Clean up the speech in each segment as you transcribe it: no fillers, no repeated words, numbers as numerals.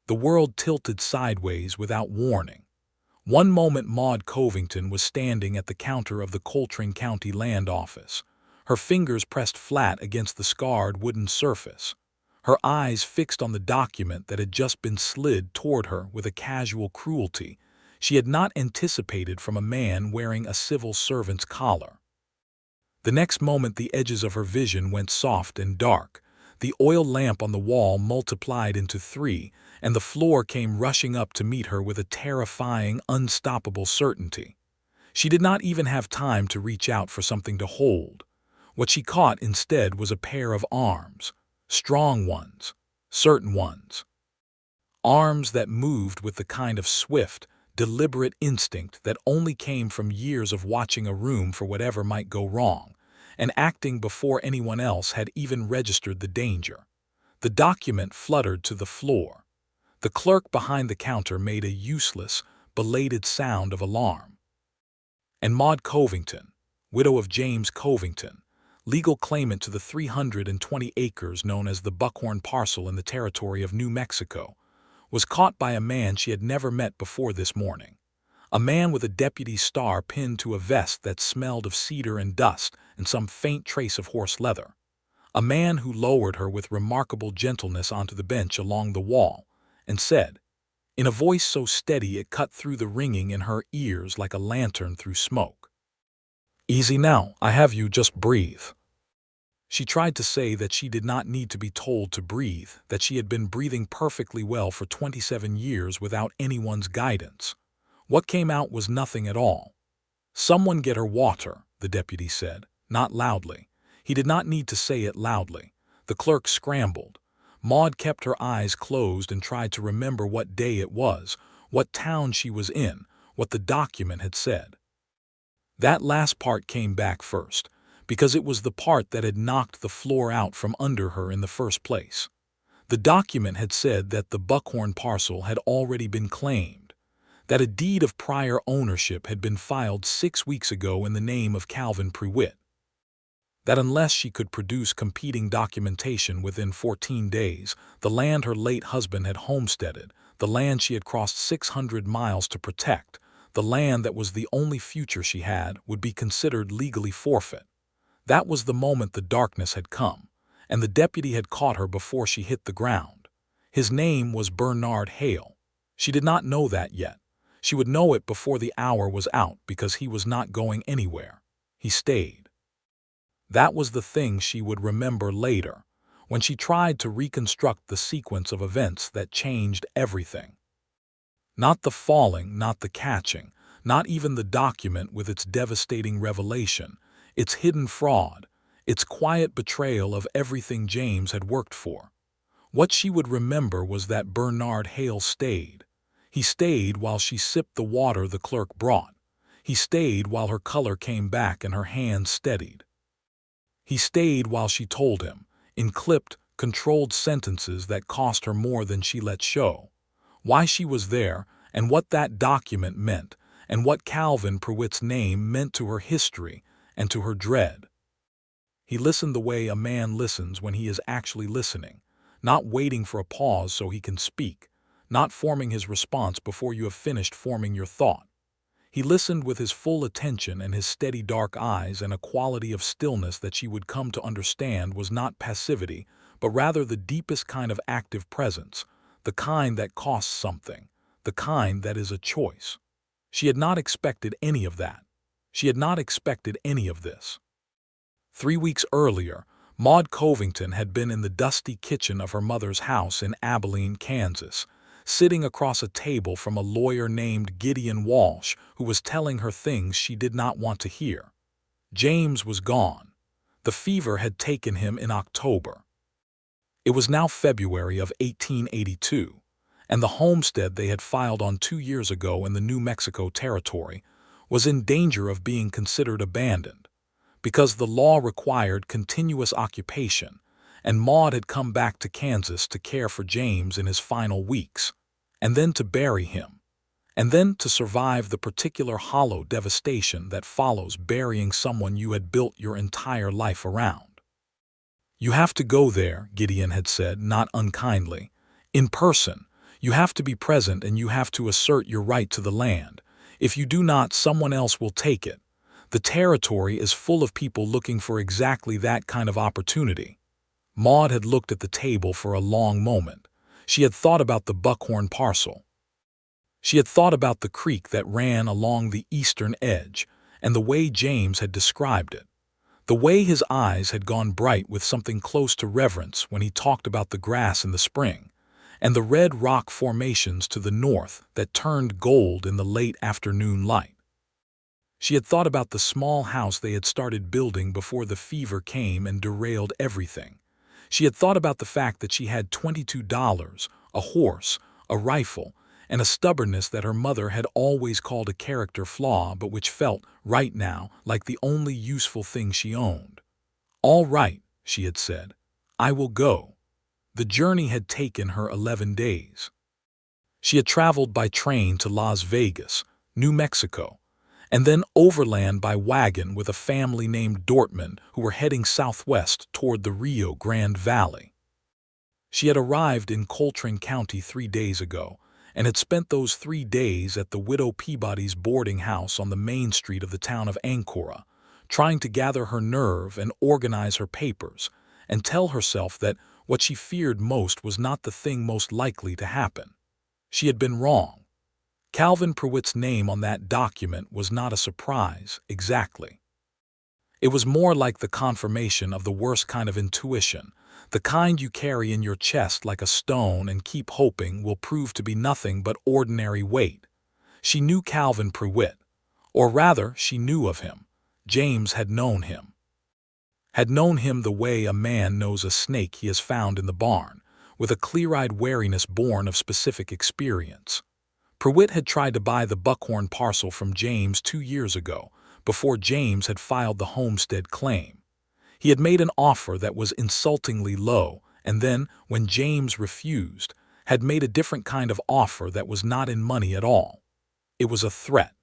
The world tilted sideways without warning. One moment Maude Covington was standing at the counter of the Coltrane County Land Office, her fingers pressed flat against the scarred wooden surface, her eyes fixed on the document that had just been slid toward her with a casual cruelty she had not anticipated from a man wearing a civil servant's collar. The next moment the edges of her vision went soft and dark, the oil lamp on the wall multiplied into 3, and the floor came rushing up to meet her with a terrifying, unstoppable certainty. She did not even have time to reach out for something to hold. What she caught instead was a pair of arms, strong ones, certain ones. Arms that moved with the kind of swift, deliberate instinct that only came from years of watching a room for whatever might go wrong, and acting before anyone else had even registered the danger. The document fluttered to the floor. The clerk behind the counter made a useless, belated sound of alarm. And Maude Covington, widow of James Covington, legal claimant to the 320 acres known as the Buckhorn Parcel in the territory of New Mexico, was caught by a man she had never met before this morning. A man with a deputy's star pinned to a vest that smelled of cedar and dust and some faint trace of horse leather. A man who lowered her with remarkable gentleness onto the bench along the wall and said, in a voice so steady it cut through the ringing in her ears like a lantern through smoke, "Easy now, I have you, just breathe." She tried to say that she did not need to be told to breathe, that she had been breathing perfectly well for 27 years without anyone's guidance. What came out was nothing at all. "Someone get her water," the deputy said, not loudly. He did not need to say it loudly. The clerk scrambled. Maude kept her eyes closed and tried to remember what day it was, what town she was in, what the document had said. That last part came back first, because it was the part that had knocked the floor out from under her in the first place. The document had said that the Buckhorn parcel had already been claimed, that a deed of prior ownership had been filed 6 weeks ago in the name of Calvin Prewitt, that unless she could produce competing documentation within 14 days, the land her late husband had homesteaded, the land she had crossed 600 miles to protect, the land that was the only future she had, would be considered legally forfeit. That was the moment the darkness had come, and the deputy had caught her before she hit the ground. His name was Bernard Hale. She did not know that yet. She would know it before the hour was out because he was not going anywhere. He stayed. That was the thing she would remember later, when she tried to reconstruct the sequence of events that changed everything. Not the falling, not the catching, not even the document with its devastating revelation, its hidden fraud, its quiet betrayal of everything James had worked for. What she would remember was that Bernard Hale stayed. He stayed while she sipped the water the clerk brought. He stayed while her color came back and her hands steadied. He stayed while she told him, in clipped, controlled sentences that cost her more than she let show, why she was there and what that document meant and what Calvin Prewitt's name meant to her history and to her dread. He listened the way a man listens when he is actually listening, not waiting for a pause so he can speak, not forming his response before you have finished forming your thought. He listened with his full attention and his steady dark eyes and a quality of stillness that she would come to understand was not passivity, but rather the deepest kind of active presence, the kind that costs something, the kind that is a choice. She had not expected any of that. She had not expected any of this. 3 weeks earlier, Maude Covington had been in the dusty kitchen of her mother's house in Abilene, Kansas, sitting across a table from a lawyer named Gideon Walsh who was telling her things she did not want to hear. James was gone. The fever had taken him in October. It was now February of 1882, and the homestead they had filed on 2 years ago in the New Mexico territory was in danger of being considered abandoned, because the law required continuous occupation, and Maude had come back to Kansas to care for James in his final weeks, and then to bury him, and then to survive the particular hollow devastation that follows burying someone you had built your entire life around. "You have to go there," Gideon had said, not unkindly. "In person. You have to be present and you have to assert your right to the land. If you do not, someone else will take it. The territory is full of people looking for exactly that kind of opportunity." Maude had looked at the table for a long moment. She had thought about the Buckhorn parcel. She had thought about the creek that ran along the eastern edge, and the way James had described it. The way his eyes had gone bright with something close to reverence when he talked about the grass in the spring, and the red rock formations to the north that turned gold in the late afternoon light. She had thought about the small house they had started building before the fever came and derailed everything. She had thought about the fact that she had $22, a horse, a rifle, and a stubbornness that her mother had always called a character flaw but which felt, right now, like the only useful thing she owned. "All right," she had said. "I will go." The journey had taken her 11 days. She had traveled by train to Las Vegas, New Mexico, and then overland by wagon with a family named Dortmund who were heading southwest toward the Rio Grande Valley. She had arrived in Coltrane County 3 days ago, and had spent those 3 days at the Widow Peabody's boarding house on the main street of the town of Ancora, trying to gather her nerve and organize her papers, and tell herself that what she feared most was not the thing most likely to happen. She had been wrong. Calvin Prewitt's name on that document was not a surprise, exactly. It was more like the confirmation of the worst kind of intuition, the kind you carry in your chest like a stone and keep hoping will prove to be nothing but ordinary weight. She knew Calvin Prewitt, or rather, she knew of him. James had known him. Had known him the way a man knows a snake he has found in the barn, with a clear-eyed wariness born of specific experience. Prewitt had tried to buy the Buckhorn parcel from James 2 years ago, before James had filed the homestead claim. He had made an offer that was insultingly low, and then, when James refused, had made a different kind of offer that was not in money at all. It was a threat.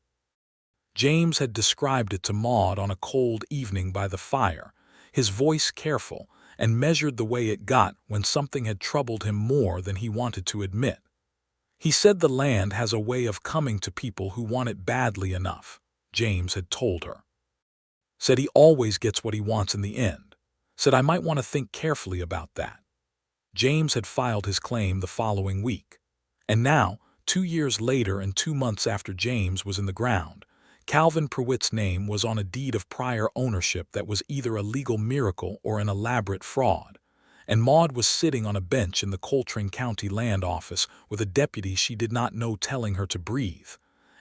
James had described it to Maude on a cold evening by the fire, his voice careful, and measured the way it got when something had troubled him more than he wanted to admit. He said the land has a way of coming to people who want it badly enough, James had told her. Said he always gets what he wants in the end. Said I might want to think carefully about that. James had filed his claim the following week. And now, 2 years later and 2 months after James was in the ground, Calvin Prewitt's name was on a deed of prior ownership that was either a legal miracle or an elaborate fraud. And Maude was sitting on a bench in the Coltrane County Land Office with a deputy she did not know telling her to breathe,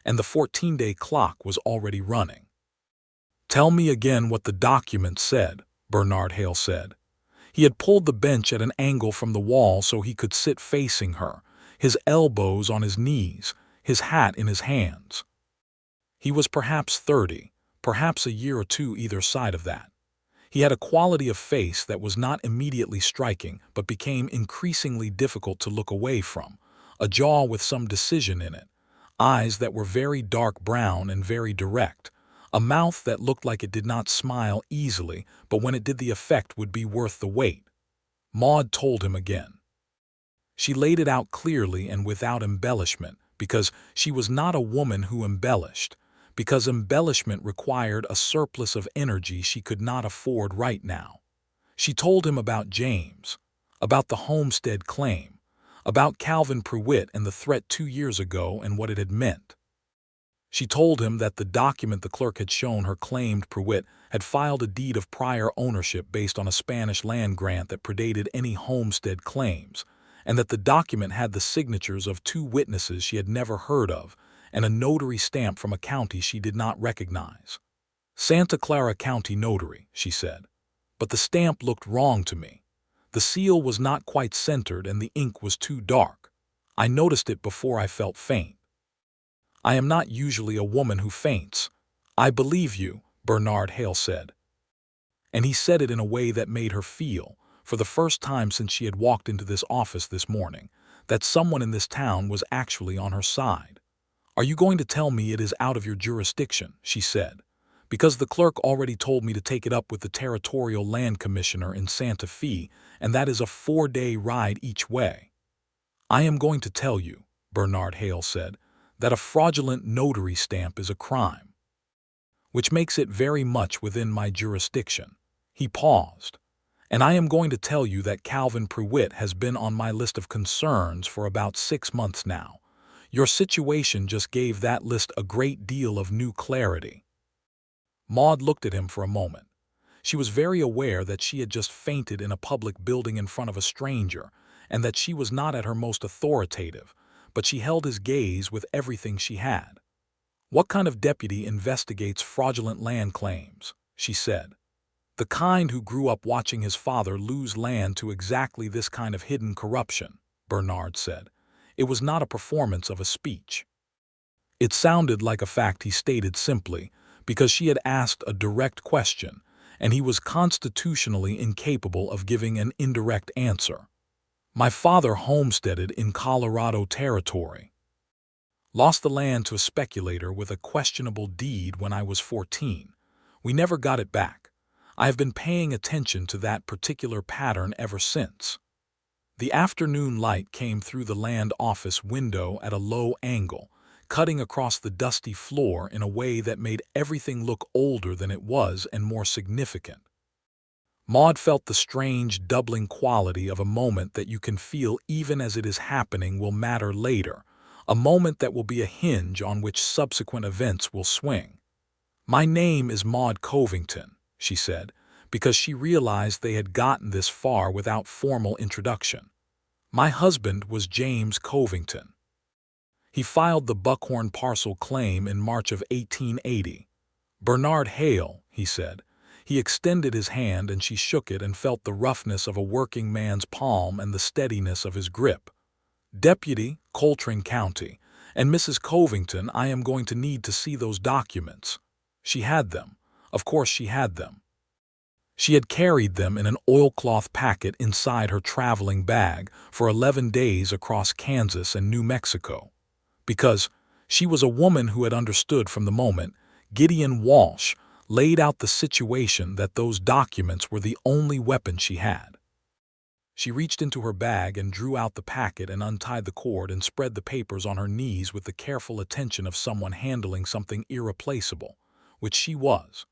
and the 14-day clock was already running. "Tell me again what the document said," Bernard Hale said. He had pulled the bench at an angle from the wall so he could sit facing her, his elbows on his knees, his hat in his hands. He was perhaps 30, perhaps a year or two either side of that. He had a quality of face that was not immediately striking but became increasingly difficult to look away from, a jaw with some decision in it, eyes that were very dark brown and very direct, a mouth that looked like it did not smile easily but when it did the effect would be worth the wait. Maude told him again. She laid it out clearly and without embellishment because she was not a woman who embellished, because embellishment required a surplus of energy she could not afford right now. She told him about James, about the homestead claim, about Calvin Prewitt and the threat 2 years ago and what it had meant. She told him that the document the clerk had shown her claimed Prewitt had filed a deed of prior ownership based on a Spanish land grant that predated any homestead claims, and that the document had the signatures of 2 witnesses she had never heard of, and a notary stamp from a county she did not recognize. "Santa Clara County Notary," she said. "But the stamp looked wrong to me. The seal was not quite centered and the ink was too dark. I noticed it before I felt faint." "I am not usually a woman who faints." "I believe you," Bernard Hale said. And he said it in a way that made her feel, for the first time since she had walked into this office this morning, that someone in this town was actually on her side. "Are you going to tell me it is out of your jurisdiction?" she said. "Because the clerk already told me to take it up with the territorial land commissioner in Santa Fe, and that is a 4-day ride each way." I am going to tell you, Bernard Hale said, that a fraudulent notary stamp is a crime, which makes it very much within my jurisdiction. He paused. And I am going to tell you that Calvin Prewitt has been on my list of concerns for about 6 months now. Your situation just gave that list a great deal of new clarity. Maude looked at him for a moment. She was very aware that she had just fainted in a public building in front of a stranger, and that she was not at her most authoritative, but she held his gaze with everything she had. "What kind of deputy investigates fraudulent land claims?" she said. "The kind who grew up watching his father lose land to exactly this kind of hidden corruption," Bernard said. It was not a performance of a speech. It sounded like a fact he stated simply because she had asked a direct question, and he was constitutionally incapable of giving an indirect answer. "My father homesteaded in Colorado Territory. Lost the land to a speculator with a questionable deed when I was 14. We never got it back. I have been paying attention to that particular pattern ever since." The afternoon light came through the land office window at a low angle, cutting across the dusty floor in a way that made everything look older than it was and more significant. Maude felt the strange, doubling quality of a moment that you can feel even as it is happening will matter later, a moment that will be a hinge on which subsequent events will swing. "My name is Maude Covington," she said, because she realized they had gotten this far without formal introduction. "My husband was James Covington. He filed the Buckhorn parcel claim in March of 1880. Bernard Hale," he said. He extended his hand and she shook it and felt the roughness of a working man's palm and the steadiness of his grip. "Deputy, Coltrane County, and Mrs. Covington, I am going to need to see those documents." She had them. Of course she had them. She had carried them in an oilcloth packet inside her traveling bag for 11 days across Kansas and New Mexico. Because she was a woman who had understood from the moment Gideon Walsh laid out the situation that those documents were the only weapon she had. She reached into her bag and drew out the packet and untied the cord and spread the papers on her knees with the careful attention of someone handling something irreplaceable, which she was.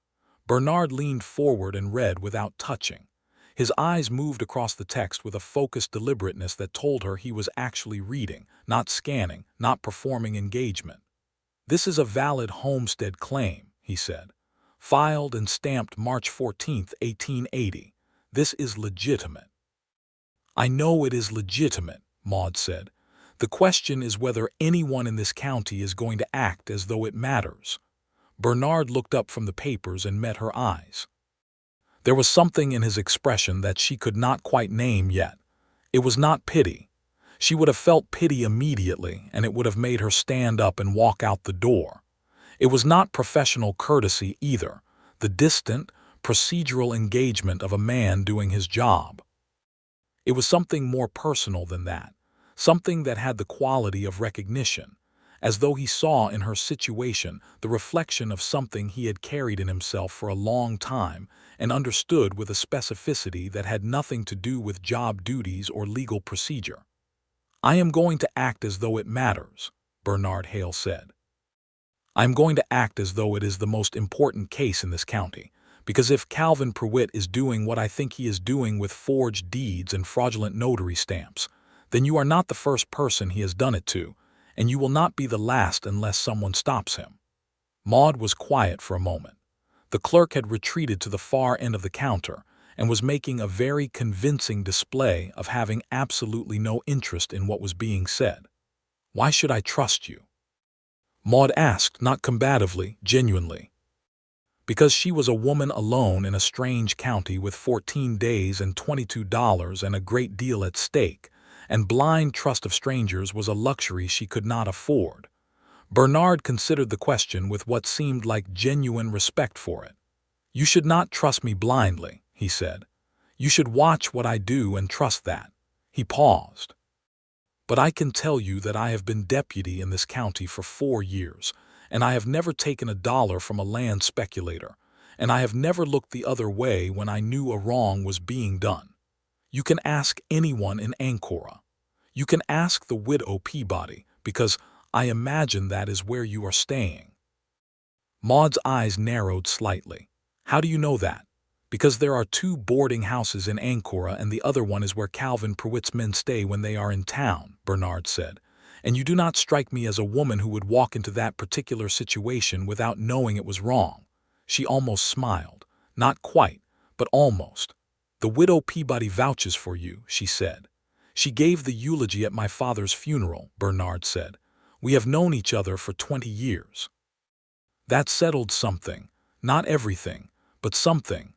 Bernard leaned forward and read without touching. His eyes moved across the text with a focused deliberateness that told her he was actually reading, not scanning, not performing engagement. "This is a valid homestead claim," he said. "Filed and stamped March 14, 1880. This is legitimate." "I know it is legitimate," Maude said. "The question is whether anyone in this county is going to act as though it matters." Bernard looked up from the papers and met her eyes. There was something in his expression that she could not quite name yet. It was not pity. She would have felt pity immediately, and it would have made her stand up and walk out the door. It was not professional courtesy either, the distant, procedural engagement of a man doing his job. It was something more personal than that, something that had the quality of recognition, as though he saw in her situation the reflection of something he had carried in himself for a long time and understood with a specificity that had nothing to do with job duties or legal procedure. "I am going to act as though it matters," Bernard Hale said. "I am going to act as though it is the most important case in this county, because if Calvin Prewitt is doing what I think he is doing with forged deeds and fraudulent notary stamps, then you are not the first person he has done it to, and you will not be the last unless someone stops him." Maude was quiet for a moment. The clerk had retreated to the far end of the counter and was making a very convincing display of having absolutely no interest in what was being said. "Why should I trust you?" Maude asked, not combatively, genuinely. Because she was a woman alone in a strange county with 14 days and $22 and a great deal at stake, and blind trust of strangers was a luxury she could not afford. Bernard considered the question with what seemed like genuine respect for it. "You should not trust me blindly," he said. "You should watch what I do and trust that." He paused. "But I can tell you that I have been deputy in this county for 4 years, and I have never taken a dollar from a land speculator, and I have never looked the other way when I knew a wrong was being done. You can ask anyone in Ancora. You can ask the widow Peabody, because I imagine that is where you are staying." Maude's eyes narrowed slightly. "How do you know that?" "Because there are two boarding houses in Ancora, and the other one is where Calvin Pruitt's men stay when they are in town," Bernard said. "And you do not strike me as a woman who would walk into that particular situation without knowing it was wrong." She almost smiled. "Not quite, but almost." "The widow Peabody vouches for you," she said. "She gave the eulogy at my father's funeral," Bernard said. "We have known each other for 20 years. That settled something. Not everything, but something."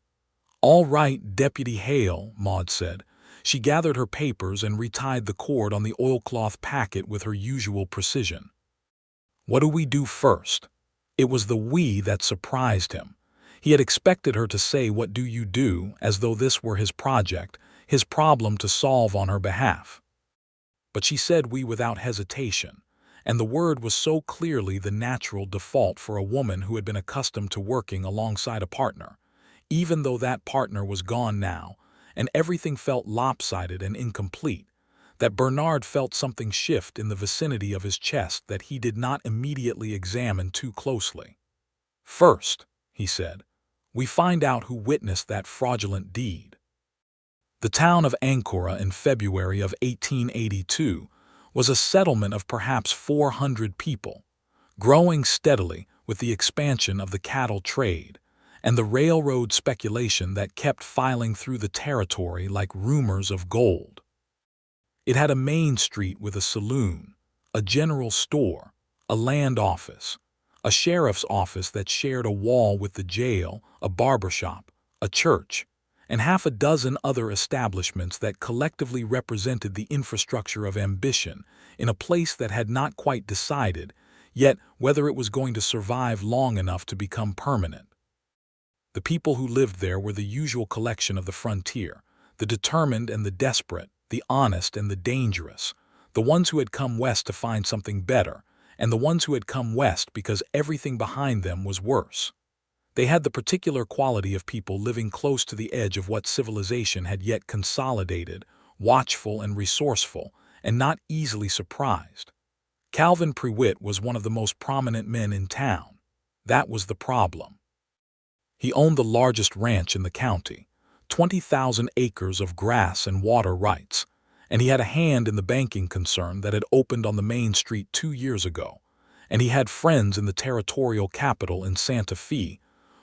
"All right, Deputy Hale," Maude said. She gathered her papers and retied the cord on the oilcloth packet with her usual precision. "What do we do first?" It was the "we" that surprised him. He had expected her to say, "What do you do?" as though this were his project, his problem to solve on her behalf. But she said "we" without hesitation, and the word was so clearly the natural default for a woman who had been accustomed to working alongside a partner, even though that partner was gone now, and everything felt lopsided and incomplete, that Bernard felt something shift in the vicinity of his chest that he did not immediately examine too closely. "First," he said, "we find out who witnessed that fraudulent deed." The town of Ancora in February of 1882 was a settlement of perhaps 400 people, growing steadily with the expansion of the cattle trade and the railroad speculation that kept filing through the territory like rumors of gold. It had a main street with a saloon, a general store, a land office, a sheriff's office that shared a wall with the jail, a barber shop, a church, and half a dozen other establishments that collectively represented the infrastructure of ambition in a place that had not quite decided yet whether it was going to survive long enough to become permanent. The people who lived there were the usual collection of the frontier, the determined and the desperate, the honest and the dangerous, the ones who had come west to find something better, and the ones who had come west because everything behind them was worse. They had the particular quality of people living close to the edge of what civilization had yet consolidated, watchful and resourceful, and not easily surprised. Calvin Pruitt was one of the most prominent men in town. That was the problem. He owned the largest ranch in the county, 20,000 acres of grass and water rights, and he had a hand in the banking concern that had opened on the main street 2 years ago, and he had friends in the territorial capital in Santa Fe,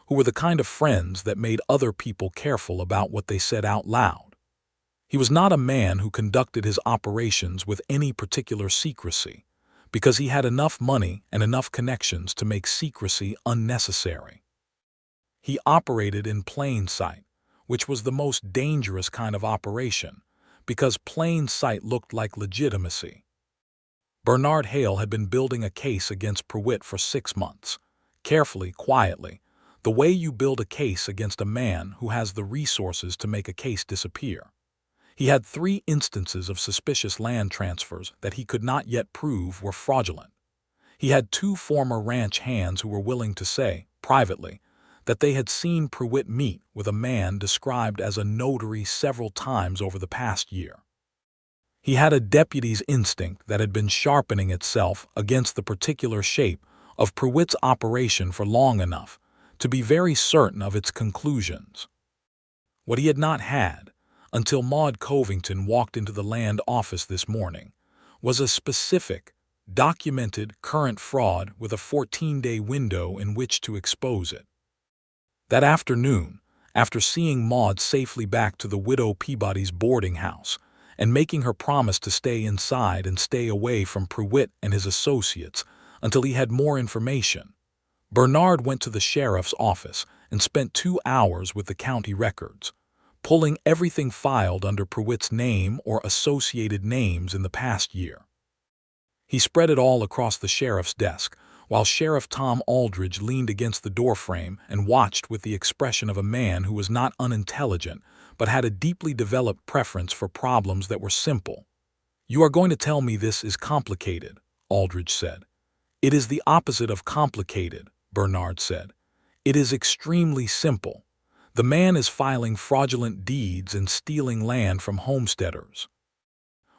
who were the kind of friends that made other people careful about what they said out loud. He was not a man who conducted his operations with any particular secrecy, because he had enough money and enough connections to make secrecy unnecessary. He operated in plain sight, which was the most dangerous kind of operation, because plain sight looked like legitimacy. Bernard Hale had been building a case against Pruitt for 6 months, carefully, quietly, the way you build a case against a man who has the resources to make a case disappear. He had 3 instances of suspicious land transfers that he could not yet prove were fraudulent. He had 2 former ranch hands who were willing to say, privately, that they had seen Pruitt meet with a man described as a notary several times over the past year. He had a deputy's instinct that had been sharpening itself against the particular shape of Pruitt's operation for long enough to be very certain of its conclusions. What he had not had, until Maude Covington walked into the land office this morning, was a specific, documented current fraud with a 14-day window in which to expose it. That afternoon, after seeing Maude safely back to the widow Peabody's boarding house and making her promise to stay inside and stay away from Pruitt and his associates until he had more information, Bernard went to the sheriff's office and spent 2 hours with the county records, pulling everything filed under Pruitt's name or associated names in the past year. He spread it all across the sheriff's desk, while Sheriff Tom Aldridge leaned against the doorframe and watched with the expression of a man who was not unintelligent but had a deeply developed preference for problems that were simple. "You are going to tell me this is complicated," Aldridge said. "It is the opposite of complicated," Bernard said. "It is extremely simple. The man is filing fraudulent deeds and stealing land from homesteaders."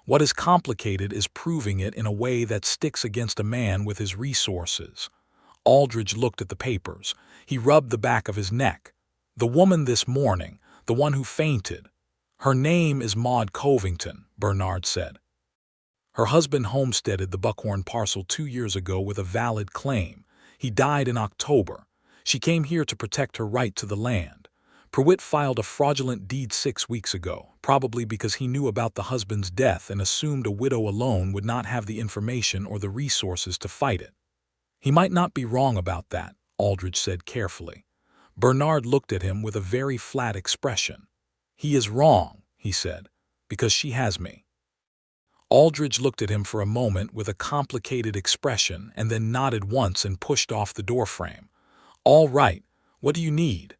What is complicated is proving it in a way that sticks against a man with his resources. Aldridge looked at the papers. He rubbed the back of his neck. The woman this morning, the one who fainted. Her name is Maude Covington, Bernard said. Her husband homesteaded the Buckhorn parcel 2 years ago with a valid claim. He died in October. She came here to protect her right to the land. Pruitt filed a fraudulent deed 6 weeks ago, probably because he knew about the husband's death and assumed a widow alone would not have the information or the resources to fight it. He might not be wrong about that, Aldridge said carefully. Bernard looked at him with a very flat expression. He is wrong, he said, because she has me. Aldridge looked at him for a moment with a complicated expression and then nodded once and pushed off the doorframe. All right, what do you need?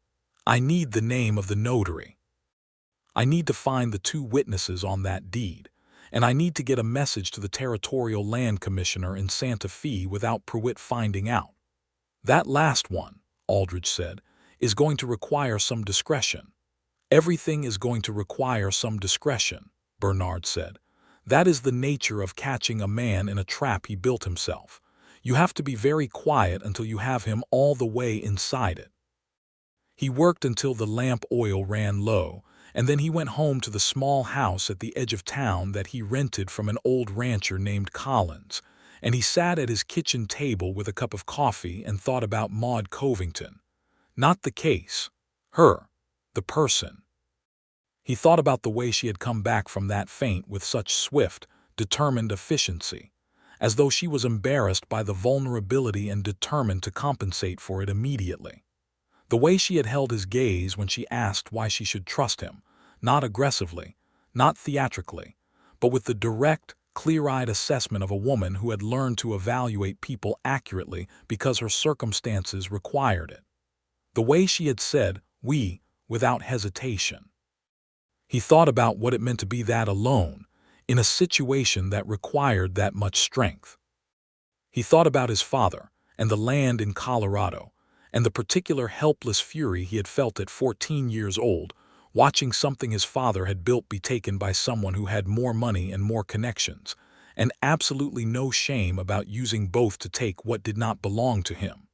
I need the name of the notary. I need to find the 2 witnesses on that deed, and I need to get a message to the Territorial Land Commissioner in Santa Fe without Pruitt finding out. That last one, Aldridge said, is going to require some discretion. Everything is going to require some discretion, Bernard said. That is the nature of catching a man in a trap he built himself. You have to be very quiet until you have him all the way inside it. He worked until the lamp oil ran low, and then he went home to the small house at the edge of town that he rented from an old rancher named Collins, and he sat at his kitchen table with a cup of coffee and thought about Maude Covington. Not the case. Her. The person. He thought about the way she had come back from that faint with such swift, determined efficiency, as though she was embarrassed by the vulnerability and determined to compensate for it immediately. The way she had held his gaze when she asked why she should trust him, not aggressively, not theatrically, but with the direct, clear-eyed assessment of a woman who had learned to evaluate people accurately because her circumstances required it. The way she had said, "we," without hesitation. He thought about what it meant to be that alone, in a situation that required that much strength. He thought about his father, and the land in Colorado, and the particular helpless fury he had felt at 14 years old, watching something his father had built be taken by someone who had more money and more connections, and absolutely no shame about using both to take what did not belong to him.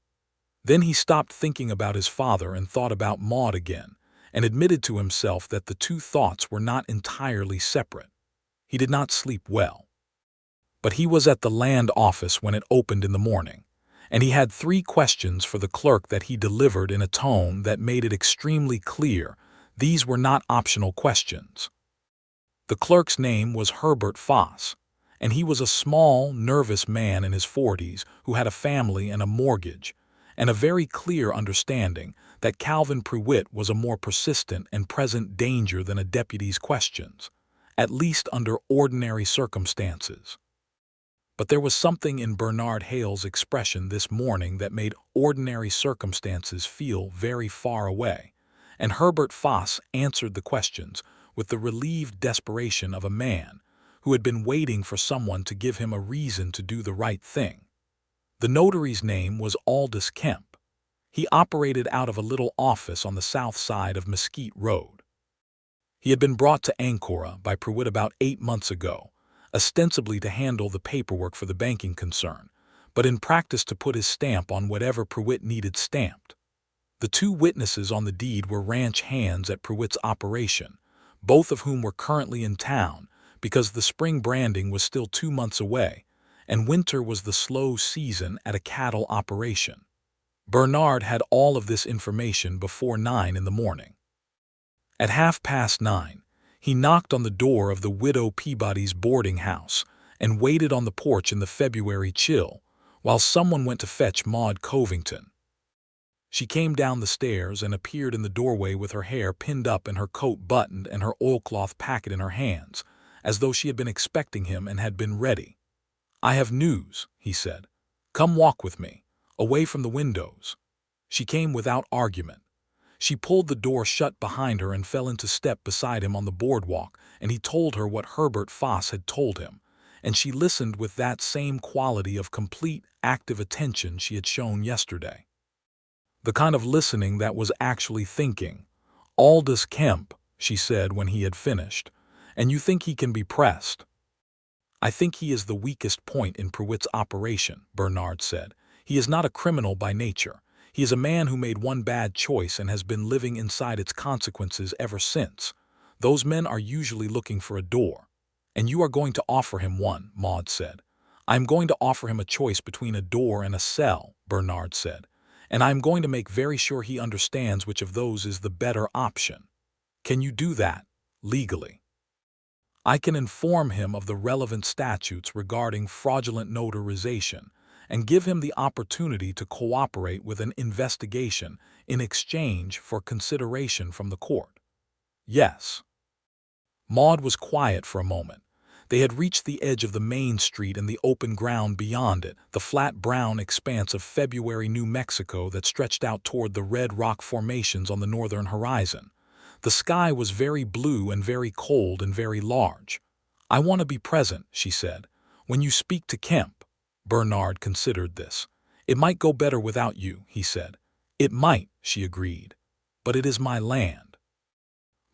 Then he stopped thinking about his father and thought about Maude again, and admitted to himself that the 2 thoughts were not entirely separate. He did not sleep well. But he was at the land office when it opened in the morning, and he had 3 questions for the clerk that he delivered in a tone that made it extremely clear these were not optional questions. The clerk's name was Herbert Foss, and he was a small, nervous man in his 40s who had a family and a mortgage, and a very clear understanding that Calvin Pruitt was a more persistent and present danger than a deputy's questions, at least under ordinary circumstances. But there was something in Bernard Hale's expression this morning that made ordinary circumstances feel very far away, and Herbert Foss answered the questions with the relieved desperation of a man who had been waiting for someone to give him a reason to do the right thing. The notary's name was Aldous Kemp. He operated out of a little office on the south side of Mesquite Road. He had been brought to Ancora by Pruitt about 8 months ago, ostensibly to handle the paperwork for the banking concern, but in practice to put his stamp on whatever Pruitt needed stamped. The 2 witnesses on the deed were ranch hands at Pruitt's operation, both of whom were currently in town because the spring branding was still 2 months away, and winter was the slow season at a cattle operation. Bernard had all of this information before 9 in the morning. At 9:30, he knocked on the door of the widow Peabody's boarding house and waited on the porch in the February chill while someone went to fetch Maude Covington. She came down the stairs and appeared in the doorway with her hair pinned up and her coat buttoned and her oilcloth packet in her hands, as though she had been expecting him and had been ready. "I have news," he said. "Come walk with me, away from the windows." She came without argument. She pulled the door shut behind her and fell into step beside him on the boardwalk, and he told her what Herbert Foss had told him, and she listened with that same quality of complete, active attention she had shown yesterday. The kind of listening that was actually thinking. "Aldous Kemp," she said when he had finished, "and you think he can be pressed?" I think he is the weakest point in Prewitt's operation, Bernard said. He is not a criminal by nature. He is a man who made one bad choice and has been living inside its consequences ever since. Those men are usually looking for a door. And you are going to offer him one, Maude said. I am going to offer him a choice between a door and a cell, Bernard said. And I am going to make very sure he understands which of those is the better option. Can you do that, legally? I can inform him of the relevant statutes regarding fraudulent notarization and give him the opportunity to cooperate with an investigation in exchange for consideration from the court. Yes. Maude was quiet for a moment. They had reached the edge of the main street and the open ground beyond it, the flat brown expanse of February New Mexico that stretched out toward the red rock formations on the northern horizon. The sky was very blue and very cold and very large. I want to be present, she said. When you speak to Kemp. Bernard considered this. It might go better without you, he said. It might, she agreed. But it is my land.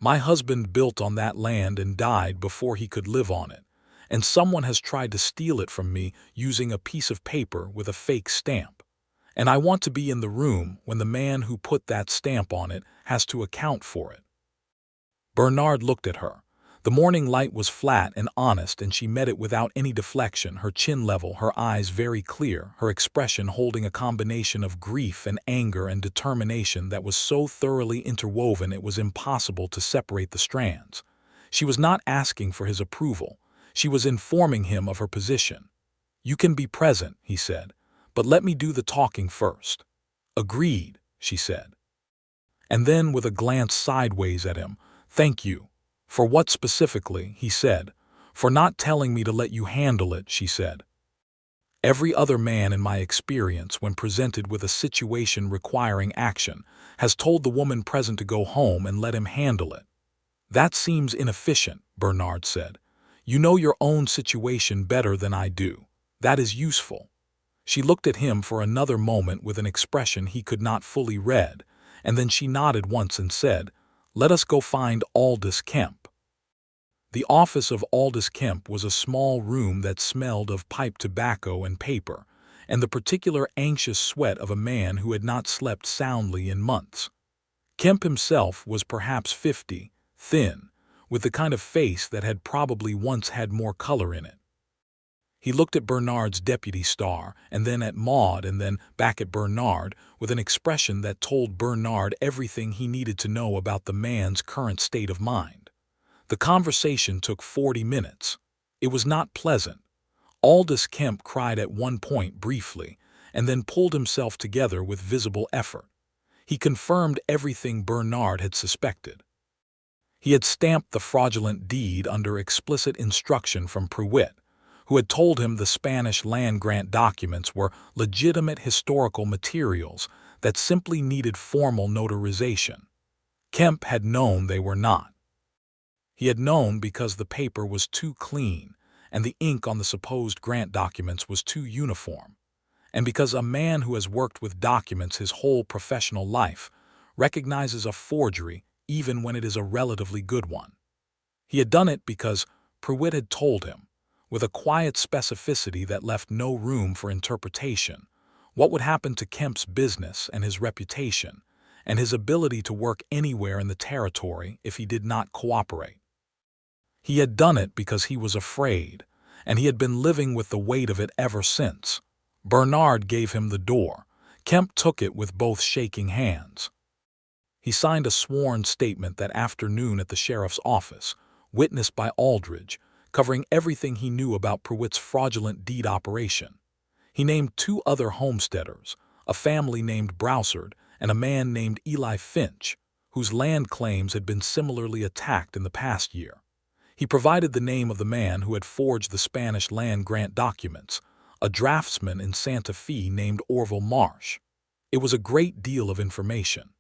My husband built on that land and died before he could live on it, and someone has tried to steal it from me using a piece of paper with a fake stamp. And I want to be in the room when the man who put that stamp on it has to account for it. Bernard looked at her. The morning light was flat and honest, and she met it without any deflection, her chin level, her eyes very clear, her expression holding a combination of grief and anger and determination that was so thoroughly interwoven it was impossible to separate the strands. She was not asking for his approval. She was informing him of her position. You can be present, he said, but let me do the talking first. Agreed, she said. And then, with a glance sideways at him, thank you. For what specifically, he said. For not telling me to let you handle it, she said. Every other man in my experience, when presented with a situation requiring action, has told the woman present to go home and let him handle it. That seems inefficient, Bernard said. You know your own situation better than I do. That is useful. She looked at him for another moment with an expression he could not fully read, and then she nodded once and said, Let us go find Aldous Kemp. The office of Aldous Kemp was a small room that smelled of pipe tobacco and paper, and the particular anxious sweat of a man who had not slept soundly in months. Kemp himself was perhaps 50, thin, with the kind of face that had probably once had more color in it. He looked at Bernard's deputy star, and then at Maude, and then back at Bernard, with an expression that told Bernard everything he needed to know about the man's current state of mind. The conversation took 40 minutes. It was not pleasant. Aldous Kemp cried at one point briefly, and then pulled himself together with visible effort. He confirmed everything Bernard had suspected. He had stamped the fraudulent deed under explicit instruction from Prewitt, who had told him the Spanish land grant documents were legitimate historical materials that simply needed formal notarization. Kemp had known they were not. He had known because the paper was too clean and the ink on the supposed grant documents was too uniform, and because a man who has worked with documents his whole professional life recognizes a forgery even when it is a relatively good one. He had done it because Prewitt had told him, with a quiet specificity that left no room for interpretation, what would happen to Kemp's business and his reputation, and his ability to work anywhere in the territory if he did not cooperate. He had done it because he was afraid, and he had been living with the weight of it ever since. Bernard gave him the door. Kemp took it with both shaking hands. He signed a sworn statement that afternoon at the sheriff's office, witnessed by Aldridge, covering everything he knew about Prewitt's fraudulent deed operation. He named 2 other homesteaders, a family named Broussard and a man named Eli Finch, whose land claims had been similarly attacked in the past year. He provided the name of the man who had forged the Spanish land grant documents, a draftsman in Santa Fe named Orville Marsh. It was a great deal of information.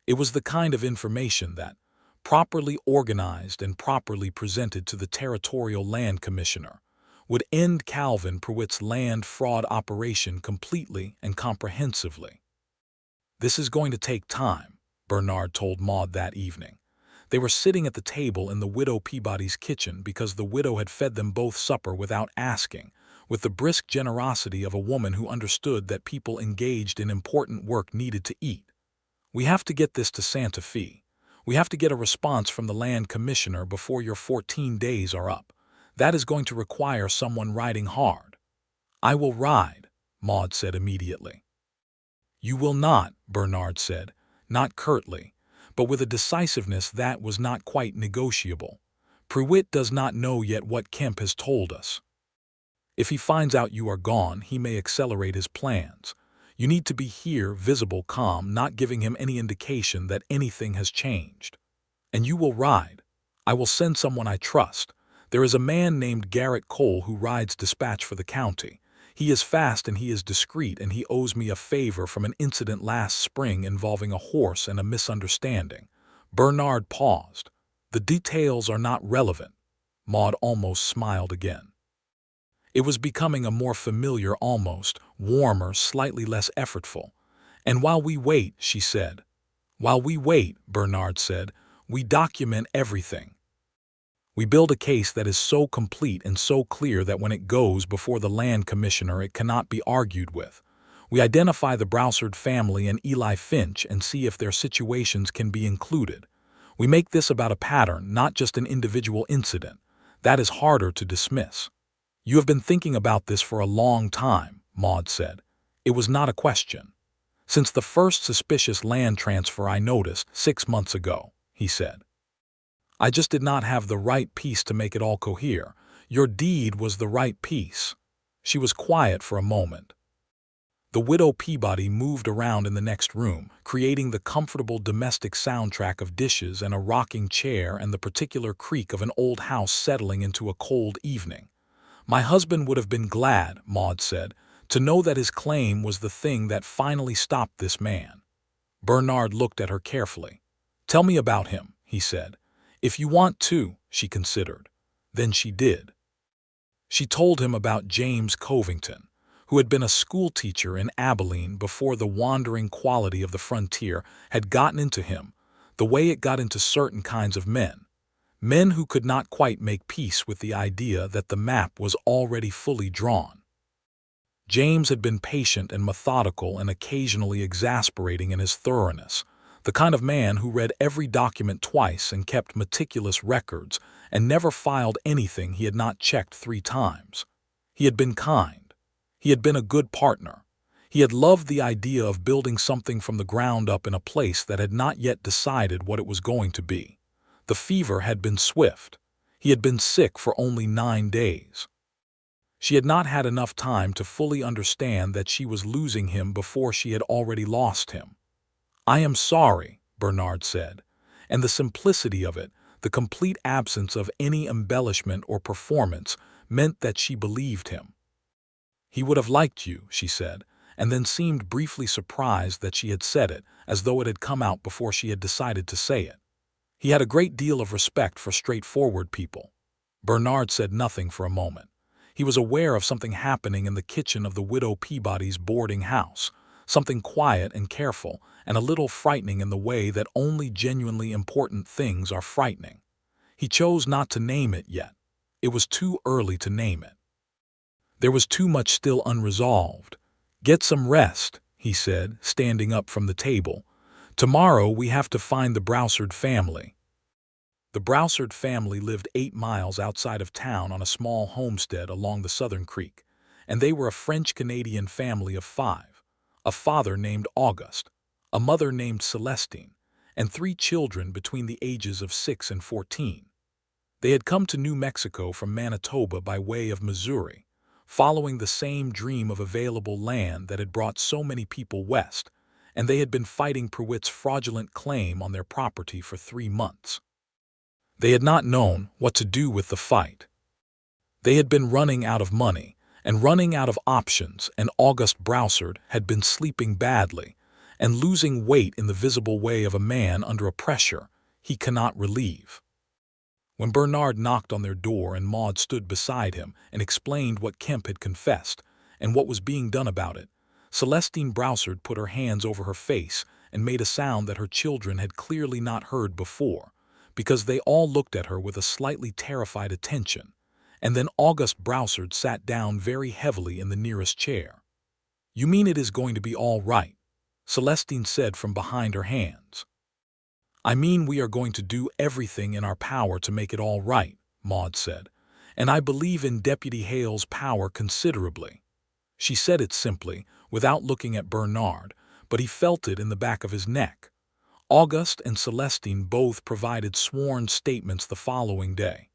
It was the kind of information that, properly organized and properly presented to the Territorial Land Commissioner, would end Calvin Prewitt's land fraud operation completely and comprehensively. This is going to take time, Bernard told Maude that evening. They were sitting at the table in the widow Peabody's kitchen because the widow had fed them both supper without asking, with the brisk generosity of a woman who understood that people engaged in important work needed to eat. "We have to get this to Santa Fe. We have to get a response from the land commissioner before your 14 days are up. That is going to require someone riding hard." "I will ride," Maude said immediately. "You will not," Bernard said, not curtly, but with a decisiveness that was not quite negotiable. "Pruitt does not know yet what Kemp has told us. If he finds out you are gone, he may accelerate his plans. You need to be here, visible, calm, not giving him any indication that anything has changed. And you will ride. I will send someone I trust. There is a man named Garrett Cole who rides dispatch for the county. He is fast and he is discreet, and he owes me a favor from an incident last spring involving a horse and a misunderstanding." Bernard paused. "The details are not relevant." Maude almost smiled again. It was becoming a more familiar, almost warmer, slightly less effortful. "And while we wait," she said. "While we wait," Bernard said, "we document everything. We build a case that is so complete and so clear that when it goes before the land commissioner it cannot be argued with. We identify the Broussard family and Eli Finch and see if their situations can be included. We make this about a pattern, not just an individual incident. That is harder to dismiss." "You have been thinking about this for a long time," Maude said. It was not a question. "Since the first suspicious land transfer I noticed 6 months ago," he said. "I just did not have the right piece to make it all cohere. Your deed was the right piece." She was quiet for a moment. The widow Peabody moved around in the next room, creating the comfortable domestic soundtrack of dishes and a rocking chair and the particular creak of an old house settling into a cold evening. "My husband would have been glad," Maude said, "to know that his claim was the thing that finally stopped this man." Bernard looked at her carefully. "Tell me about him," he said. "If you want to," she considered. Then she did. She told him about James Covington, who had been a schoolteacher in Abilene before the wandering quality of the frontier had gotten into him, the way it got into certain kinds of men who could not quite make peace with the idea that the map was already fully drawn. James had been patient and methodical and occasionally exasperating in his thoroughness, the kind of man who read every document twice and kept meticulous records and never filed anything he had not checked 3 times. He had been kind. He had been a good partner. He had loved the idea of building something from the ground up in a place that had not yet decided what it was going to be. The fever had been swift. He had been sick for only 9 days. She had not had enough time to fully understand that she was losing him before she had already lost him. "I am sorry," Bernard said, and the simplicity of it, the complete absence of any embellishment or performance, meant that she believed him. "He would have liked you," she said, and then seemed briefly surprised that she had said it, as though it had come out before she had decided to say it. "He had a great deal of respect for straightforward people." Bernard said nothing for a moment. He was aware of something happening in the kitchen of the widow Peabody's boarding house, something quiet and careful and a little frightening in the way that only genuinely important things are frightening. He chose not to name it yet. It was too early to name it. There was too much still unresolved. "Get some rest," he said, standing up from the table. "Tomorrow we have to find the Broussard family." The Broussard family lived 8 miles outside of town on a small homestead along the Southern Creek, and they were a French-Canadian family of 5, a father named Auguste, a mother named Celestine, and 3 children between the ages of 6 and 14. They had come to New Mexico from Manitoba by way of Missouri, following the same dream of available land that had brought so many people west, and they had been fighting Pruitt's fraudulent claim on their property for 3 months. They had not known what to do with the fight. They had been running out of money and running out of options, and Auguste Broussard had been sleeping badly and losing weight in the visible way of a man under a pressure he cannot relieve. When Bernard knocked on their door and Maude stood beside him and explained what Kemp had confessed and what was being done about it, Celestine Broussard put her hands over her face and made a sound that her children had clearly not heard before, because they all looked at her with a slightly terrified attention, and then August Broussard sat down very heavily in the nearest chair. "You mean it is going to be all right?" Celestine said from behind her hands. "I mean we are going to do everything in our power to make it all right," Maude said, "and I believe in Deputy Hale's power considerably." She said it simply, without looking at Bernard, but he felt it in the back of his neck. Auguste and Celestine both provided sworn statements the following day.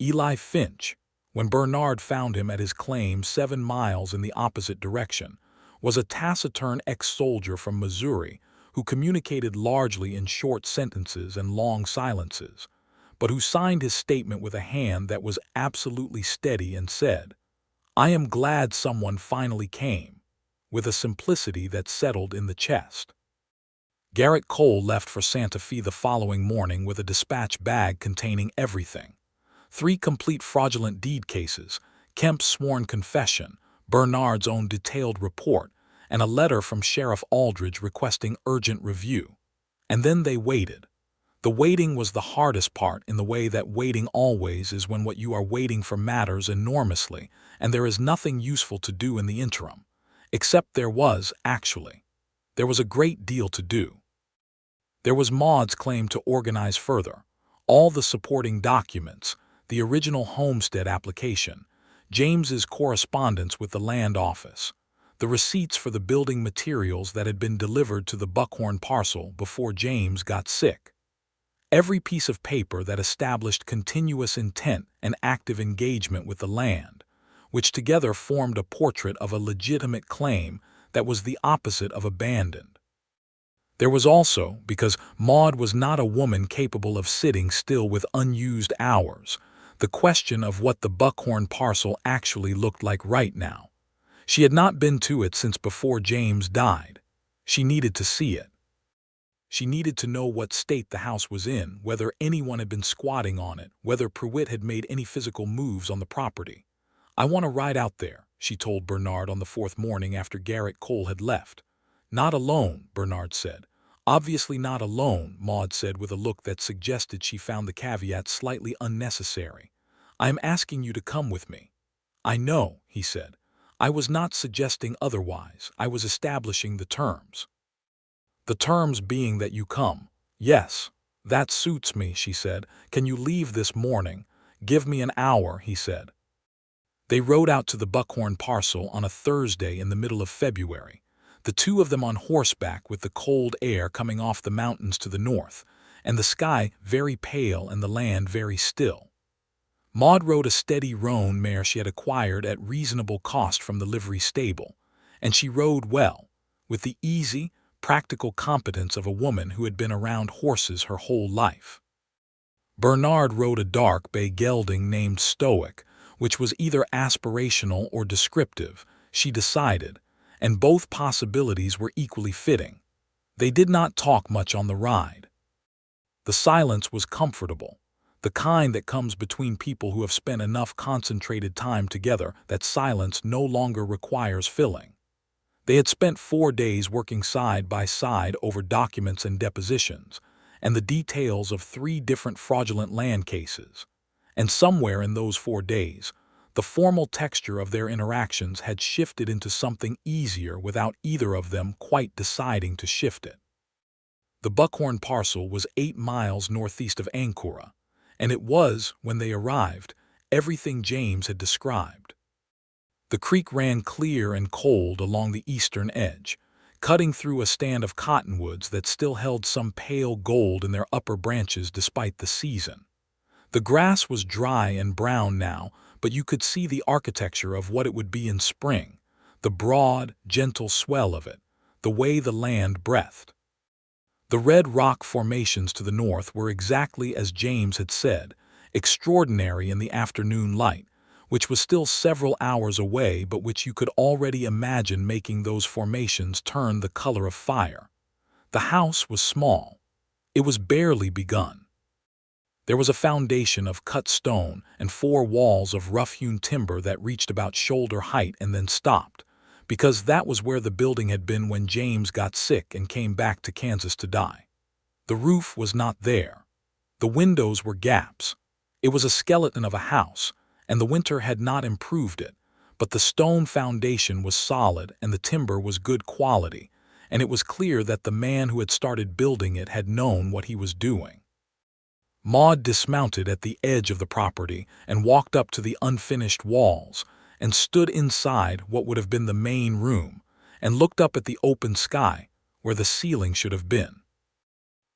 Eli Finch, when Bernard found him at his claim 7 miles in the opposite direction, was a taciturn ex-soldier from Missouri who communicated largely in short sentences and long silences, but who signed his statement with a hand that was absolutely steady and said, "I am glad someone finally came," with a simplicity that settled in the chest. Garrett Cole left for Santa Fe the following morning with a dispatch bag containing everything: 3 complete fraudulent deed cases, Kemp's sworn confession, Bernard's own detailed report, and a letter from Sheriff Aldridge requesting urgent review. And then they waited. The waiting was the hardest part, in the way that waiting always is when what you are waiting for matters enormously and there is nothing useful to do in the interim. Except there was, actually. There was a great deal to do. There was Maude's claim to organize further, all the supporting documents, the original homestead application, James's correspondence with the land office, the receipts for the building materials that had been delivered to the Buckhorn parcel before James got sick. Every piece of paper that established continuous intent and active engagement with the land, which together formed a portrait of a legitimate claim that was the opposite of abandoned. There was also, because Maude was not a woman capable of sitting still with unused hours, the question of what the Buckhorn parcel actually looked like right now. She had not been to it since before James died. She needed to see it. She needed to know what state the house was in, whether anyone had been squatting on it, whether Pruitt had made any physical moves on the property. "I want to ride out there," she told Bernard on the 4th morning after Garrett Cole had left. "Not alone," Bernard said. "Obviously not alone," Maude said with a look that suggested she found the caveat slightly unnecessary. "I am asking you to come with me." "I know," he said. "I was not suggesting otherwise. I was establishing the terms." "The terms being that you come." "Yes, that suits me," she said. "Can you leave this morning?" "Give me an hour," he said. They rode out to the Buckhorn parcel on a Thursday in the middle of February, the two of them on horseback with the cold air coming off the mountains to the north, and the sky very pale and the land very still. Maude rode a steady roan mare she had acquired at reasonable cost from the livery stable, and she rode well, with the easy, practical competence of a woman who had been around horses her whole life. Bernard rode a dark bay gelding named Stoic, which was either aspirational or descriptive, she decided, and both possibilities were equally fitting. They did not talk much on the ride. The silence was comfortable, the kind that comes between people who have spent enough concentrated time together that silence no longer requires filling. They had spent 4 days working side by side over documents and depositions, and the details of 3 different fraudulent land cases. And somewhere in those 4 days, the formal texture of their interactions had shifted into something easier without either of them quite deciding to shift it. The Buckhorn parcel was 8 miles northeast of Ancora, and it was, when they arrived, everything James had described. The creek ran clear and cold along the eastern edge, cutting through a stand of cottonwoods that still held some pale gold in their upper branches despite the season. The grass was dry and brown now, but you could see the architecture of what it would be in spring, the broad, gentle swell of it, the way the land breathed. The red rock formations to the north were exactly as James had said, extraordinary in the afternoon light, which was still several hours away but which you could already imagine making those formations turn the color of fire. The house was small. It was barely begun. There was a foundation of cut stone and 4 walls of rough-hewn timber that reached about shoulder height and then stopped, because that was where the building had been when James got sick and came back to Kansas to die. The roof was not there. The windows were gaps. It was a skeleton of a house, and the winter had not improved it, but the stone foundation was solid and the timber was good quality, and it was clear that the man who had started building it had known what he was doing. Maude dismounted at the edge of the property and walked up to the unfinished walls and stood inside what would have been the main room and looked up at the open sky where the ceiling should have been.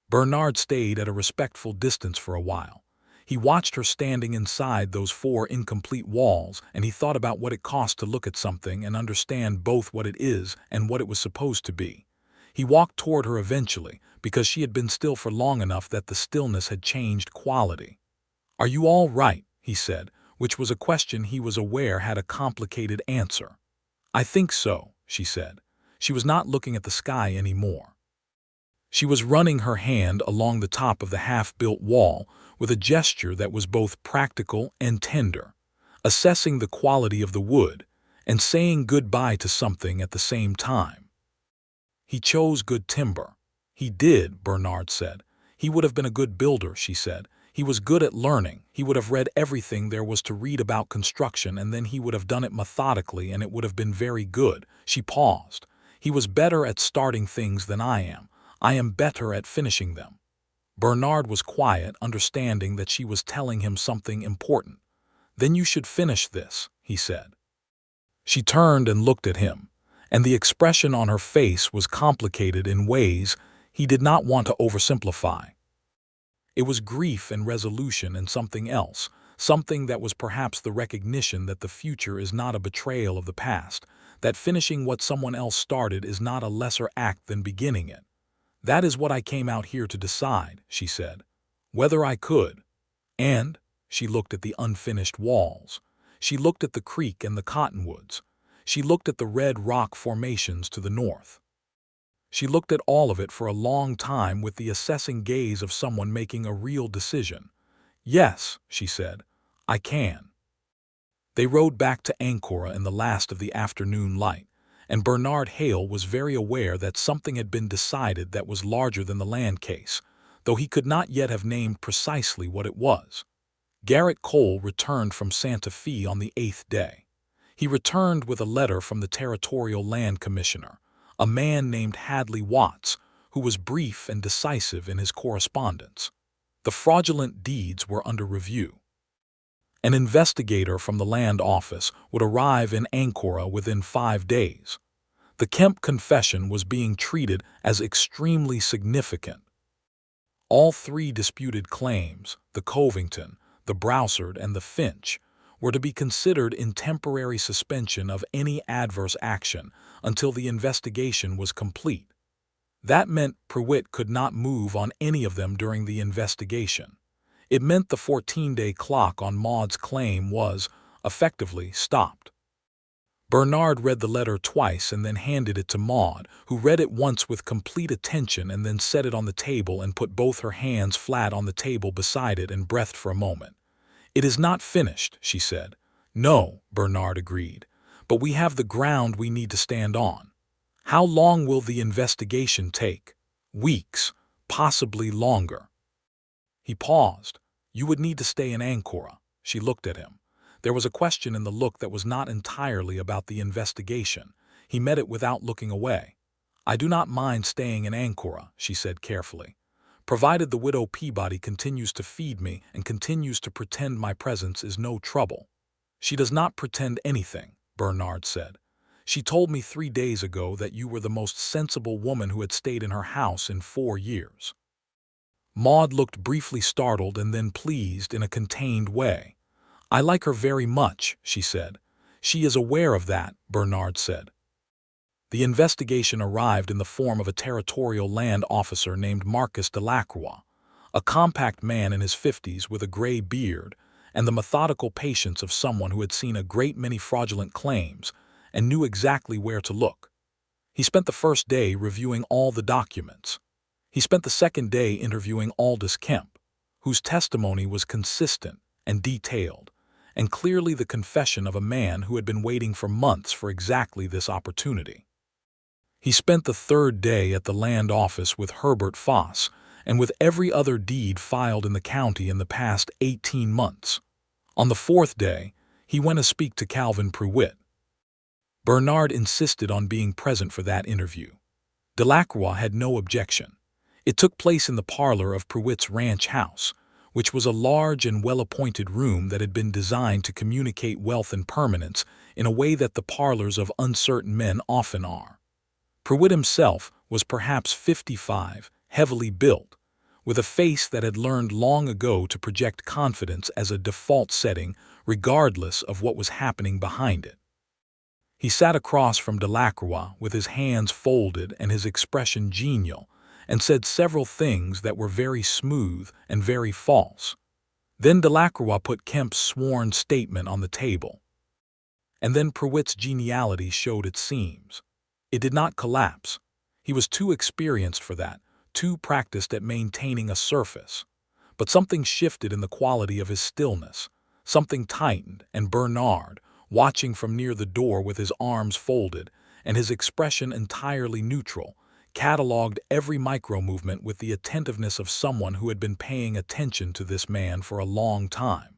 Bernard stayed at a respectful distance for a while. He watched her standing inside those 4 incomplete walls, and he thought about what it cost to look at something and understand both what it is and what it was supposed to be. He walked toward her eventually, because she had been still for long enough that the stillness had changed quality. "Are you all right?" he said, which was a question he was aware had a complicated answer. "I think so," she said. She was not looking at the sky anymore. She was running her hand along the top of the half-built wall with a gesture that was both practical and tender, assessing the quality of the wood and saying goodbye to something at the same time. "He chose good timber." "He did," Bernard said. "He would have been a good builder," she said. "He was good at learning. He would have read everything there was to read about construction, and then he would have done it methodically, and it would have been very good." She paused. "He was better at starting things than I am. I am better at finishing them." Bernard was quiet, understanding that she was telling him something important. "Then you should finish this," he said. She turned and looked at him, and the expression on her face was complicated in ways he did not want to oversimplify. It was grief and resolution and something else, something that was perhaps the recognition that the future is not a betrayal of the past, that finishing what someone else started is not a lesser act than beginning it. "That is what I came out here to decide," she said. "Whether I could." And she looked at the unfinished walls. She looked at the creek and the cottonwoods. She looked at the red rock formations to the north. She looked at all of it for a long time with the assessing gaze of someone making a real decision. "Yes," she said, "I can." They rode back to Ancora in the last of the afternoon light, and Bernard Hale was very aware that something had been decided that was larger than the land case, though he could not yet have named precisely what it was. Garrett Cole returned from Santa Fe on the 8th day. He returned with a letter from the Territorial Land Commissioner, a man named Hadley Watts, who was brief and decisive in his correspondence. The fraudulent deeds were under review. An investigator from the land office would arrive in Ancora within 5 days. The Kemp confession was being treated as extremely significant. All 3 disputed claims, the Covington, the Broussard, and the Finch, were to be considered in temporary suspension of any adverse action until the investigation was complete. That meant Prewitt could not move on any of them during the investigation. It meant the 14-day clock on Maude's claim was, effectively, stopped. Bernard read the letter twice and then handed it to Maude, who read it once with complete attention and then set it on the table and put both her hands flat on the table beside it and breathed for a moment. "It is not finished," she said. "No," Bernard agreed, "but we have the ground we need to stand on." "How long will the investigation take?" "Weeks, possibly longer." He paused. "You would need to stay in Ancora." She looked at him. There was a question in the look that was not entirely about the investigation. He met it without looking away. "I do not mind staying in Ancora," she said carefully, "provided the widow Peabody continues to feed me and continues to pretend my presence is no trouble." "She does not pretend anything," Bernard said. "She told me 3 days ago that you were the most sensible woman who had stayed in her house in 4 years. Maude looked briefly startled and then pleased in a contained way. "I like her very much," she said. "She is aware of that," Bernard said. The investigation arrived in the form of a territorial land officer named Marcus Delacroix, a compact man in his 50s with a gray beard and the methodical patience of someone who had seen a great many fraudulent claims and knew exactly where to look. He spent the first day reviewing all the documents. He spent the second day interviewing Aldous Kemp, whose testimony was consistent and detailed, and clearly the confession of a man who had been waiting for months for exactly this opportunity. He spent the third day at the land office with Herbert Foss and with every other deed filed in the county in the past 18 months. On the fourth day, he went to speak to Calvin Pruitt. Bernard insisted on being present for that interview. Delacroix had no objection. It took place in the parlor of Pruitt's ranch house, which was a large and well-appointed room that had been designed to communicate wealth and permanence in a way that the parlors of uncertain men often are. Pruitt himself was perhaps 55, heavily built, with a face that had learned long ago to project confidence as a default setting regardless of what was happening behind it. He sat across from Delacroix with his hands folded and his expression genial, and said several things that were very smooth and very false. Then Delacroix put Kemp's sworn statement on the table. And then Pruitt's geniality showed its seams. It did not collapse. He was too experienced for that, too practiced at maintaining a surface. But something shifted in the quality of his stillness. Something tightened, and Bernard, watching from near the door with his arms folded and his expression entirely neutral, catalogued every micro-movement with the attentiveness of someone who had been paying attention to this man for a long time.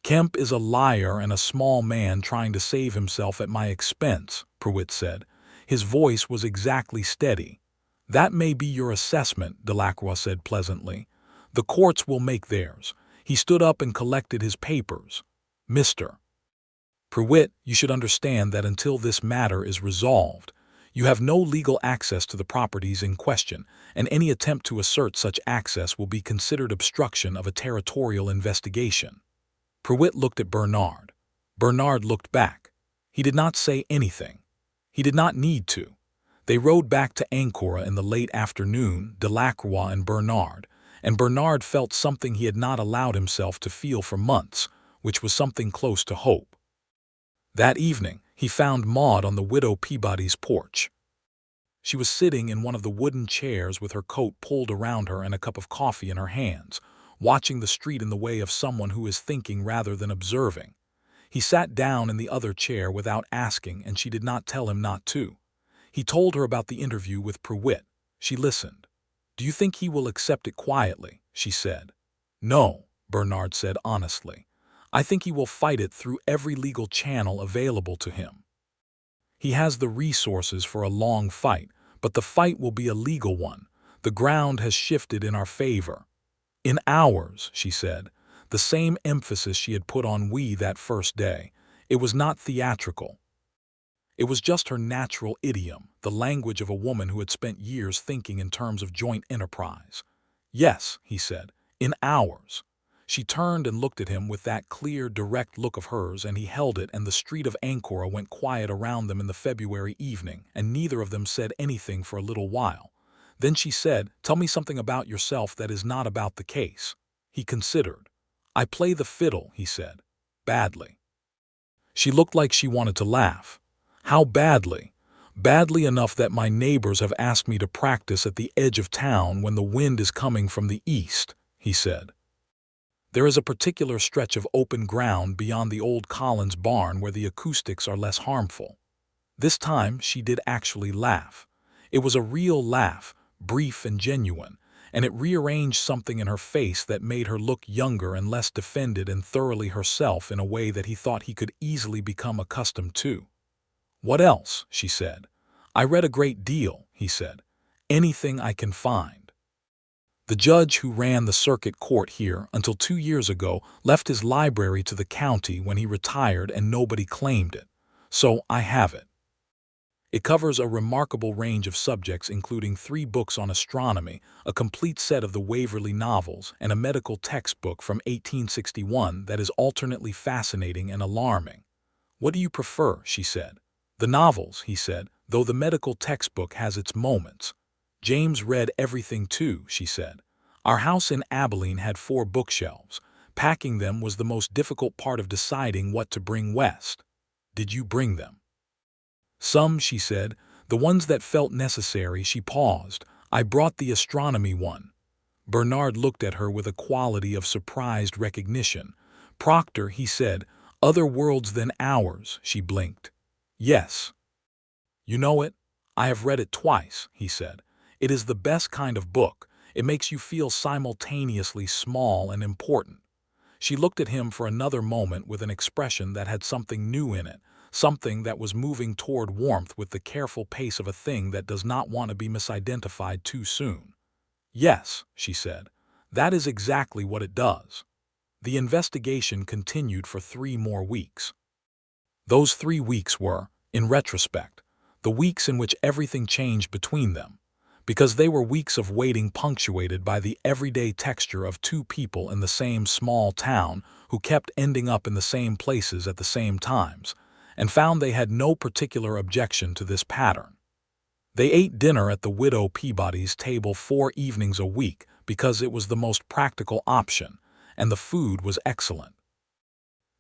"Kemp is a liar and a small man trying to save himself at my expense," Pruitt said. His voice was exactly steady. "That may be your assessment," Delacroix said pleasantly. "The courts will make theirs." He stood up and collected his papers. "Mr. Pruitt, you should understand that until this matter is resolved, you have no legal access to the properties in question, and any attempt to assert such access will be considered obstruction of a territorial investigation." Pruitt looked at Bernard. Bernard looked back. He did not say anything. He did not need to. They rode back to Ancora in the late afternoon, Delacroix and Bernard felt something he had not allowed himself to feel for months, which was something close to hope. That evening, he found Maude on the widow Peabody's porch. She was sitting in one of the wooden chairs with her coat pulled around her and a cup of coffee in her hands, watching the street in the way of someone who is thinking rather than observing. He sat down in the other chair without asking, and she did not tell him not to. He told her about the interview with Pruitt. She listened. "Do you think he will accept it quietly?" she said. "No," Bernard said honestly. "I think he will fight it through every legal channel available to him. He has the resources for a long fight, but the fight will be a legal one. The ground has shifted in our favor." "In ours," she said, the same emphasis she had put on "we" that first day. It was not theatrical. It was just her natural idiom, the language of a woman who had spent years thinking in terms of joint enterprise. "Yes," he said, "in ours." She turned and looked at him with that clear, direct look of hers, and he held it, and the street of Ancora went quiet around them in the February evening, and neither of them said anything for a little while. Then she said, "Tell me something about yourself that is not about the case." He considered. "I play the fiddle," he said. "Badly." She looked like she wanted to laugh. "How badly?" "Badly enough that my neighbors have asked me to practice at the edge of town when the wind is coming from the east," he said. "There is a particular stretch of open ground beyond the old Collins barn where the acoustics are less harmful." This time she did actually laugh. It was a real laugh, brief and genuine, and it rearranged something in her face that made her look younger and less defended and thoroughly herself in a way that he thought he could easily become accustomed to. "What else?" she said. "I read a great deal," he said. "Anything I can find." The judge who ran the circuit court here until 2 years ago left his library to the county when he retired and nobody claimed it. So I have it. It covers a remarkable range of subjects including 3 books on astronomy, a complete set of the Waverley novels, and a medical textbook from 1861 that is alternately fascinating and alarming. "What do you prefer?" she said. "The novels," he said, "though the medical textbook has its moments." "James read everything too," she said. "Our house in Abilene had 4 bookshelves. Packing them was the most difficult part of deciding what to bring west." "Did you bring them?" "Some," she said. "The ones that felt necessary." She paused. "I brought the astronomy one." Bernard looked at her with a quality of surprised recognition. "Proctor," he said. "Other worlds than ours." She blinked. "Yes." "You know it?" "I have read it twice," he said. "It is the best kind of book. It makes you feel simultaneously small and important. She looked at him for another moment with an expression that had something new in it, something that was moving toward warmth with the careful pace of a thing that does not want to be misidentified too soon. "Yes," she said, "that is exactly what it does." The investigation continued for 3 more weeks. Those 3 weeks were, in retrospect, the weeks in which everything changed between them, because they were weeks of waiting punctuated by the everyday texture of two people in the same small town who kept ending up in the same places at the same times, and found they had no particular objection to this pattern. They ate dinner at the widow Peabody's table 4 evenings a week because it was the most practical option, and the food was excellent.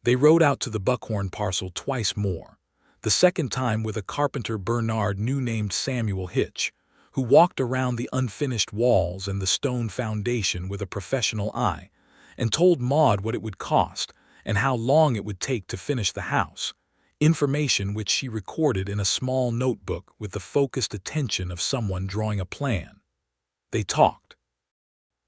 They rode out to the Buckhorn parcel twice more, the second time with a carpenter Bernard knew named Samuel Hitch, who walked around the unfinished walls and the stone foundation with a professional eye, and told Maude what it would cost and how long it would take to finish the house, information which she recorded in a small notebook with the focused attention of someone drawing a plan. They talked.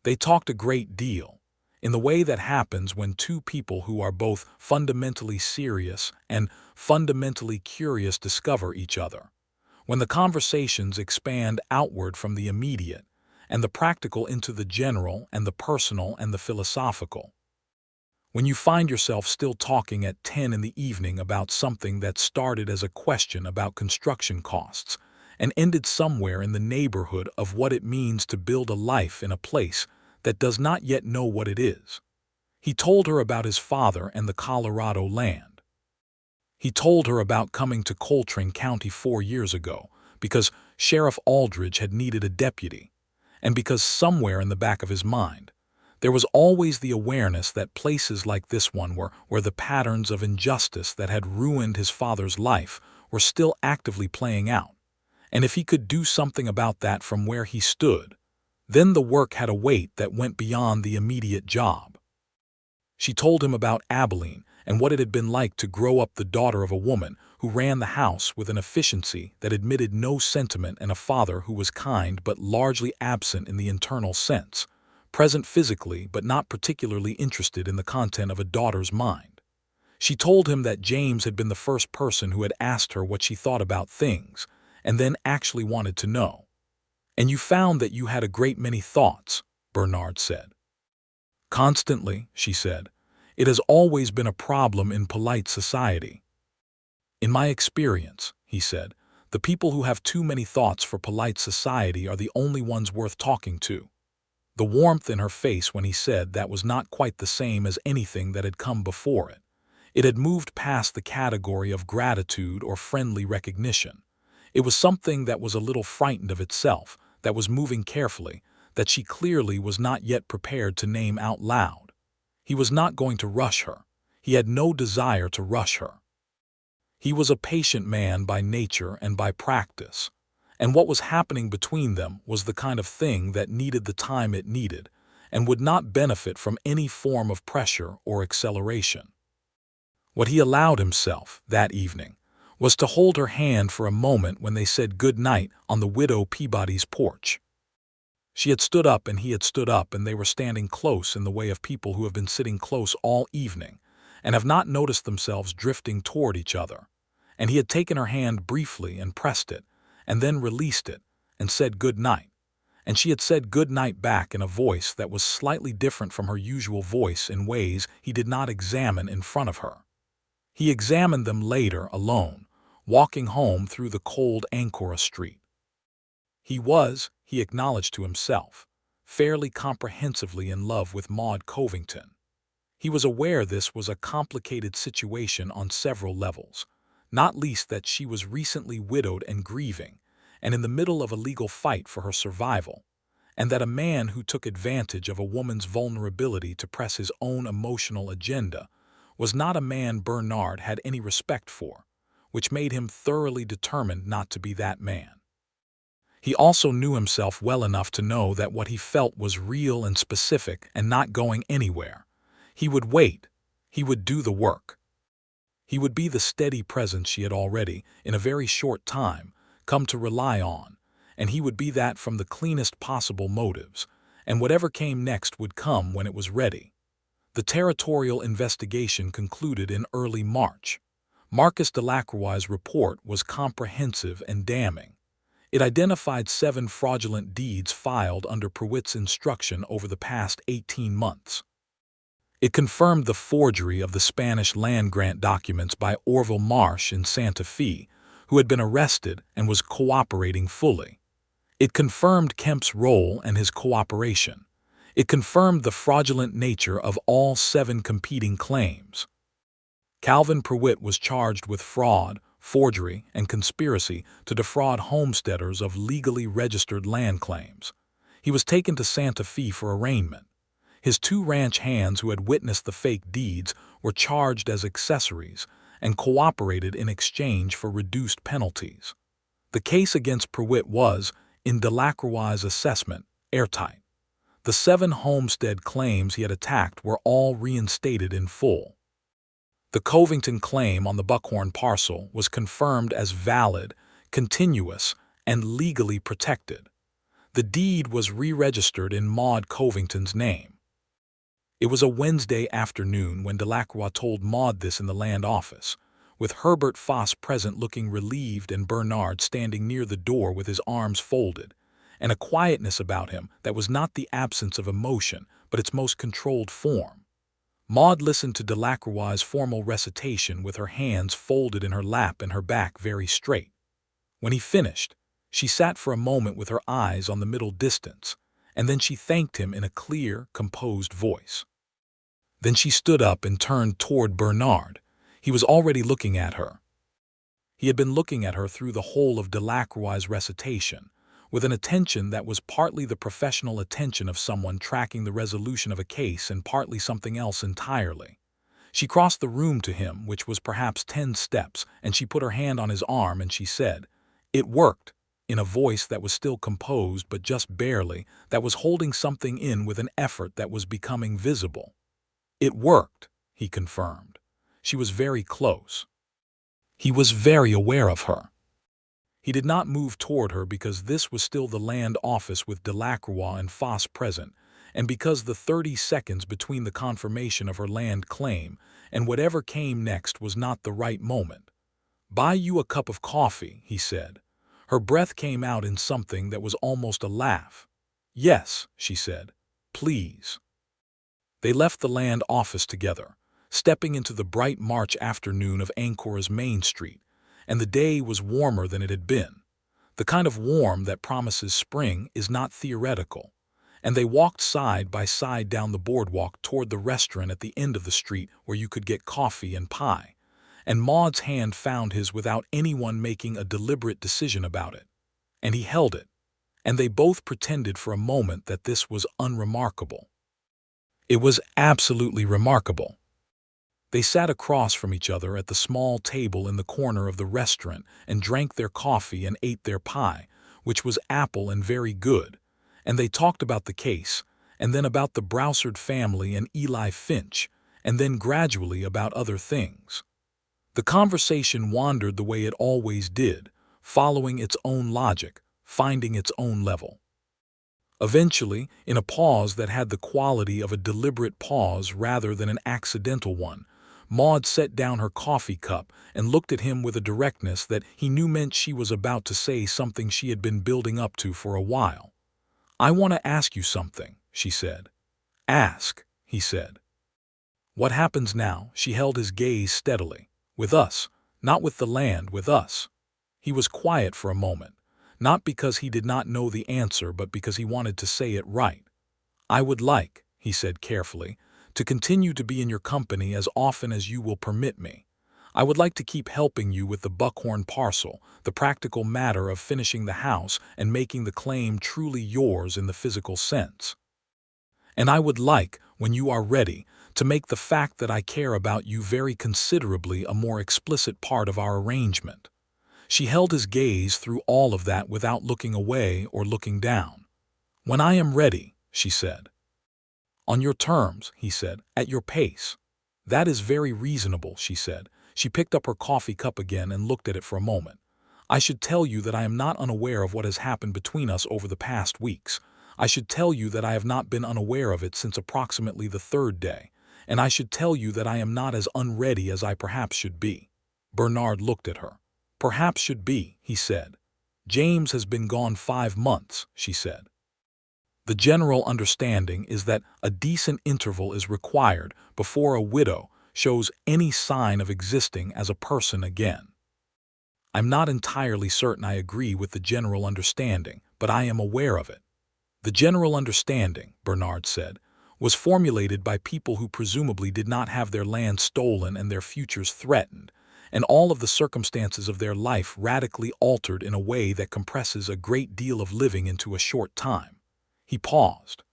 They talked a great deal, in the way that happens when two people who are both fundamentally serious and fundamentally curious discover each other, when the conversations expand outward from the immediate and the practical into the general and the personal and the philosophical. When you find yourself still talking at 10 in the evening about something that started as a question about construction costs and ended somewhere in the neighborhood of what it means to build a life in a place that does not yet know what it is. He told her about his father and the Colorado land. He told her about coming to Coltrane County 4 years ago because Sheriff Aldridge had needed a deputy, and because somewhere in the back of his mind, there was always the awareness that places like this one were where the patterns of injustice that had ruined his father's life were still actively playing out, and if he could do something about that from where he stood, then the work had a weight that went beyond the immediate job. She told him about Abilene and what it had been like to grow up the daughter of a woman who ran the house with an efficiency that admitted no sentiment and a father who was kind but largely absent in the internal sense, present physically but not particularly interested in the content of a daughter's mind. She told him that James had been the first person who had asked her what she thought about things and then actually wanted to know. "And you found that you had a great many thoughts," Bernard said. "Constantly," she said. "It has always been a problem in polite society." "In my experience," he said, "the people who have too many thoughts for polite society are the only ones worth talking to." The warmth in her face when he said that was not quite the same as anything that had come before it. It had moved past the category of gratitude or friendly recognition. It was something that was a little frightened of itself, that was moving carefully, that she clearly was not yet prepared to name out loud. He was not going to rush her. He had no desire to rush her. He was a patient man by nature and by practice, and what was happening between them was the kind of thing that needed the time it needed and would not benefit from any form of pressure or acceleration. What he allowed himself, that evening, was to hold her hand for a moment when they said good night on the widow Peabody's porch. She had stood up and he had stood up, and they were standing close in the way of people who have been sitting close all evening and have not noticed themselves drifting toward each other. And he had taken her hand briefly and pressed it, and then released it, and said good night. And she had said good night back in a voice that was slightly different from her usual voice in ways he did not examine in front of her. He examined them later, alone, walking home through the cold Ancora Street. He acknowledged to himself, fairly comprehensively in love with Maude Covington. He was aware this was a complicated situation on several levels, not least that she was recently widowed and grieving, and in the middle of a legal fight for her survival, and that a man who took advantage of a woman's vulnerability to press his own emotional agenda was not a man Bernard had any respect for, which made him thoroughly determined not to be that man. He also knew himself well enough to know that what he felt was real and specific and not going anywhere. He would wait. He would do the work. He would be the steady presence she had already, in a very short time, come to rely on, and he would be that from the cleanest possible motives, and whatever came next would come when it was ready. The territorial investigation concluded in early March. Marcus Delacroix's report was comprehensive and damning. It identified 7 fraudulent deeds filed under Pruitt's instruction over the past 18 months. It confirmed the forgery of the Spanish land grant documents by Orville Marsh in Santa Fe, who had been arrested and was cooperating fully. It confirmed Kemp's role and his cooperation. It confirmed the fraudulent nature of all 7 competing claims. Calvin Pruitt was charged with fraud, forgery, and conspiracy to defraud homesteaders of legally registered land claims. He was taken to Santa Fe for arraignment. His 2 ranch hands who had witnessed the fake deeds were charged as accessories and cooperated in exchange for reduced penalties. The case against Pruitt was, in Delacroix's assessment, airtight. The 7 homestead claims he had attacked were all reinstated in full. The Covington claim on the Buckhorn parcel was confirmed as valid, continuous, and legally protected. The deed was re-registered in Maude Covington's name. It was a Wednesday afternoon when Delacroix told Maude this in the land office, with Herbert Foss present looking relieved and Bernard standing near the door with his arms folded, and a quietness about him that was not the absence of emotion, but its most controlled form. Maude listened to Delacroix's formal recitation with her hands folded in her lap and her back very straight. When he finished, she sat for a moment with her eyes on the middle distance, and then she thanked him in a clear, composed voice. Then she stood up and turned toward Bernard. He was already looking at her. He had been looking at her through the whole of Delacroix's recitation, with an attention that was partly the professional attention of someone tracking the resolution of a case and partly something else entirely. She crossed the room to him, which was perhaps 10 steps, and she put her hand on his arm and she said, "It worked," in a voice that was still composed but just barely, that was holding something in with an effort that was becoming visible. "It worked," he confirmed. She was very close. He was very aware of her. He did not move toward her because this was still the land office with Delacroix and Foss present, and because the 30 seconds between the confirmation of her land claim and whatever came next was not the right moment. "Buy you a cup of coffee," he said. Her breath came out in something that was almost a laugh. "Yes," she said. "Please." They left the land office together, stepping into the bright March afternoon of Ancora's Main Street, and the day was warmer than it had been. The kind of warm that promises spring is not theoretical, and they walked side by side down the boardwalk toward the restaurant at the end of the street where you could get coffee and pie, and Maude's hand found his without anyone making a deliberate decision about it, and he held it, and they both pretended for a moment that this was unremarkable. It was absolutely remarkable. They sat across from each other at the small table in the corner of the restaurant and drank their coffee and ate their pie, which was apple and very good, and they talked about the case, and then about the Broussard family and Eli Finch, and then gradually about other things. The conversation wandered the way it always did, following its own logic, finding its own level. Eventually, in a pause that had the quality of a deliberate pause rather than an accidental one, Maude set down her coffee cup and looked at him with a directness that he knew meant she was about to say something she had been building up to for a while. "I want to ask you something," she said. "Ask," he said. "What happens now?" She held his gaze steadily. "With us, not with the land, with us." He was quiet for a moment, not because he did not know the answer but because he wanted to say it right. "I would like," he said carefully, "to continue to be in your company as often as you will permit me. I would like to keep helping you with the Buckhorn parcel, the practical matter of finishing the house and making the claim truly yours in the physical sense. And I would like, when you are ready, to make the fact that I care about you very considerably a more explicit part of our arrangement." She held his gaze through all of that without looking away or looking down. "When I am ready," she said. "On your terms," he said, "at your pace." "That is very reasonable," she said. She picked up her coffee cup again and looked at it for a moment. "I should tell you that I am not unaware of what has happened between us over the past weeks. I should tell you that I have not been unaware of it since approximately the third day, and I should tell you that I am not as unready as I perhaps should be." Bernard looked at her. "Perhaps should be," he said. "James has been gone 5 months," she said. "The general understanding is that a decent interval is required before a widow shows any sign of existing as a person again." "I'm not entirely certain I agree with the general understanding, but I am aware of it." "The general understanding," Bernard said, "was formulated by people who presumably did not have their land stolen and their futures threatened, and all of the circumstances of their life radically altered in a way that compresses a great deal of living into a short time." He paused.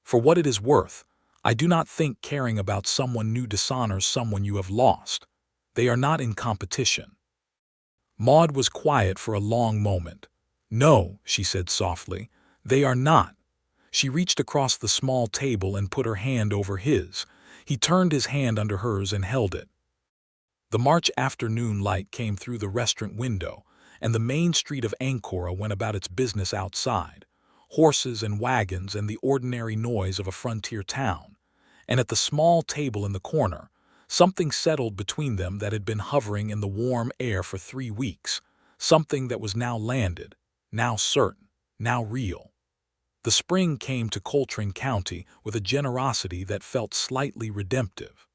"For what it is worth, I do not think caring about someone new dishonors someone you have lost. They are not in competition." Maude was quiet for a long moment. "No," she said softly, "they are not." She reached across the small table and put her hand over his. He turned his hand under hers and held it. The March afternoon light came through the restaurant window, and the main street of Ancora went about its business outside. Horses and wagons and the ordinary noise of a frontier town. And at the small table in the corner, something settled between them that had been hovering in the warm air for 3 weeks, something that was now landed, now certain, now real. The spring came to Coltrane County with a generosity that felt slightly redemptive.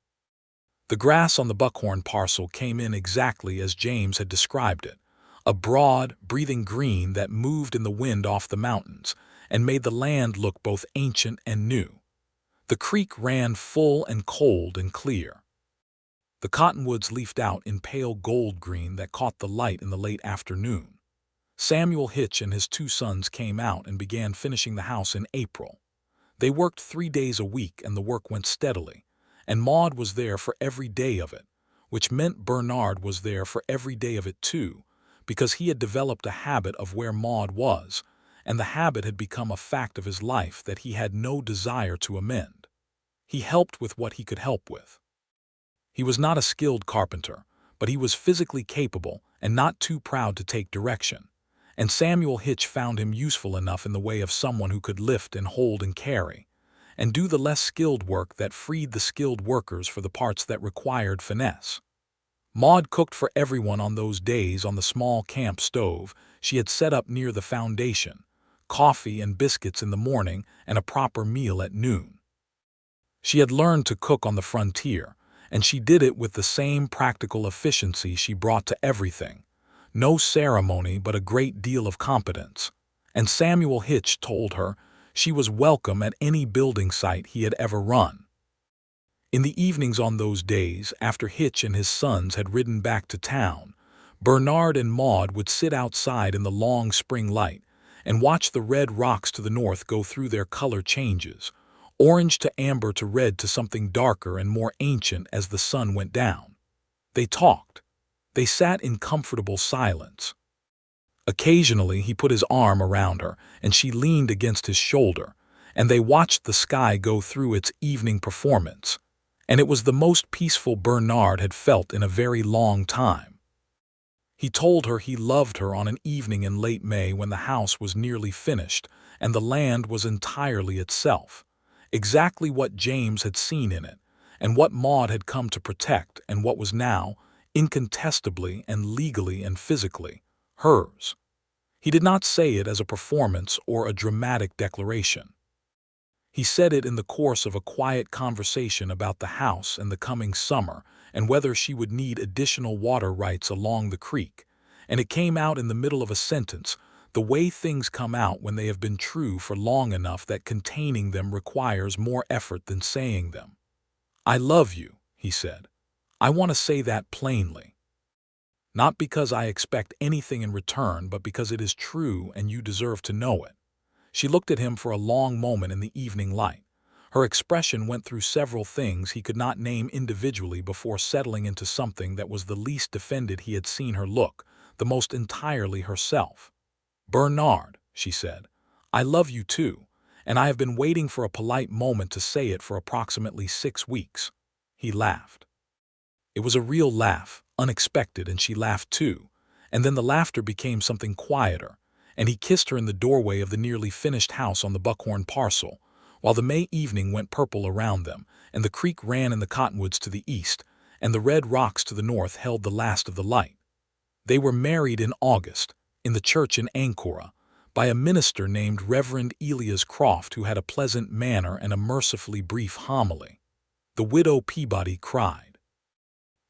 The grass on the Buckhorn parcel came in exactly as James had described it, a broad, breathing green that moved in the wind off the mountains and made the land look both ancient and new. The creek ran full and cold and clear. The cottonwoods leafed out in pale gold green that caught the light in the late afternoon. Samuel Hitch and his 2 sons came out and began finishing the house in April. They worked 3 days a week and the work went steadily, and Maude was there for every day of it, which meant Bernard was there for every day of it too, because he had developed a habit of where Maude was, and the habit had become a fact of his life that he had no desire to amend. He helped with what he could help with. He was not a skilled carpenter, but he was physically capable and not too proud to take direction. And Samuel Hitch found him useful enough in the way of someone who could lift and hold and carry, and do the less skilled work that freed the skilled workers for the parts that required finesse. Maude cooked for everyone on those days on the small camp stove she had set up near the foundation, coffee and biscuits in the morning and a proper meal at noon. She had learned to cook on the frontier, and she did it with the same practical efficiency she brought to everything. No ceremony, but a great deal of competence. And Samuel Hitch told her she was welcome at any building site he had ever run. In the evenings on those days, after Hitch and his sons had ridden back to town, Bernard and Maude would sit outside in the long spring light and watch the red rocks to the north go through their color changes, orange to amber to red to something darker and more ancient as the sun went down. They talked. They sat in comfortable silence. Occasionally he put his arm around her and she leaned against his shoulder, and they watched the sky go through its evening performance, and it was the most peaceful Bernard had felt in a very long time. He told her he loved her on an evening in late May when the house was nearly finished and the land was entirely itself, exactly what James had seen in it, and what Maude had come to protect, and what was now, incontestably and legally and physically, hers. He did not say it as a performance or a dramatic declaration. He said it in the course of a quiet conversation about the house and the coming summer and whether she would need additional water rights along the creek, and it came out in the middle of a sentence, the way things come out when they have been true for long enough that containing them requires more effort than saying them. "I love you," he said. "I want to say that plainly. Not because I expect anything in return, but because it is true and you deserve to know it." She looked at him for a long moment in the evening light. Her expression went through several things he could not name individually before settling into something that was the least defended he had seen her look, the most entirely herself. "Bernard," she said, "I love you too, and I have been waiting for a polite moment to say it for approximately 6 weeks." He laughed. It was a real laugh, unexpected, and she laughed too, and then the laughter became something quieter, and he kissed her in the doorway of the nearly finished house on the Buckhorn parcel, while the May evening went purple around them, and the creek ran in the cottonwoods to the east, and the red rocks to the north held the last of the light. They were married in August, in the church in Ancora, by a minister named Reverend Elias Croft, who had a pleasant manner and a mercifully brief homily. The widow Peabody cried.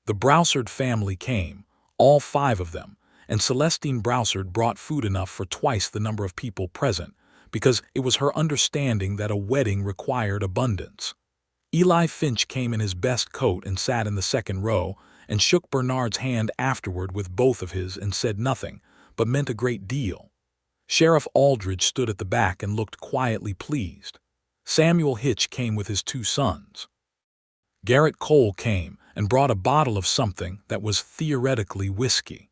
The Broussard family came, all 5 of them, and Celestine Broussard brought food enough for twice the number of people present, because it was her understanding that a wedding required abundance. Eli Finch came in his best coat and sat in the second row, and shook Bernard's hand afterward with both of his and said nothing, but meant a great deal. Sheriff Aldridge stood at the back and looked quietly pleased. Samuel Hitch came with his 2 sons. Garrett Cole came and brought a bottle of something that was theoretically whiskey.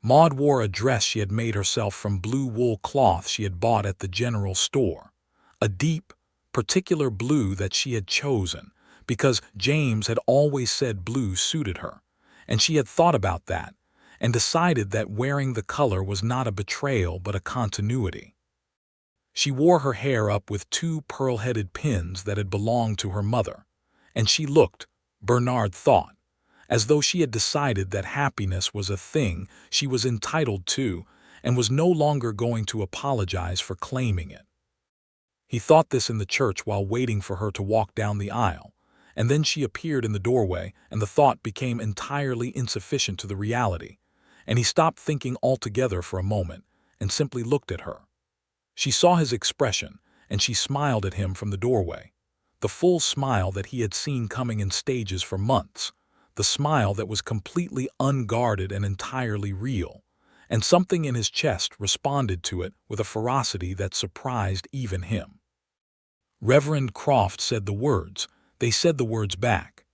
Maude wore a dress she had made herself from blue wool cloth she had bought at the general store, a deep, particular blue that she had chosen, because James had always said blue suited her, and she had thought about that, and decided that wearing the color was not a betrayal but a continuity. She wore her hair up with 2 pearl-headed pins that had belonged to her mother, and she looked, Bernard thought, as though she had decided that happiness was a thing she was entitled to and was no longer going to apologize for claiming it. He thought this in the church while waiting for her to walk down the aisle, and then she appeared in the doorway and the thought became entirely insufficient to the reality, and he stopped thinking altogether for a moment and simply looked at her. She saw his expression, and she smiled at him from the doorway, the full smile that he had seen coming in stages for months, the smile that was completely unguarded and entirely real, and something in his chest responded to it with a ferocity that surprised even him. Reverend Croft said the words. They said the words back.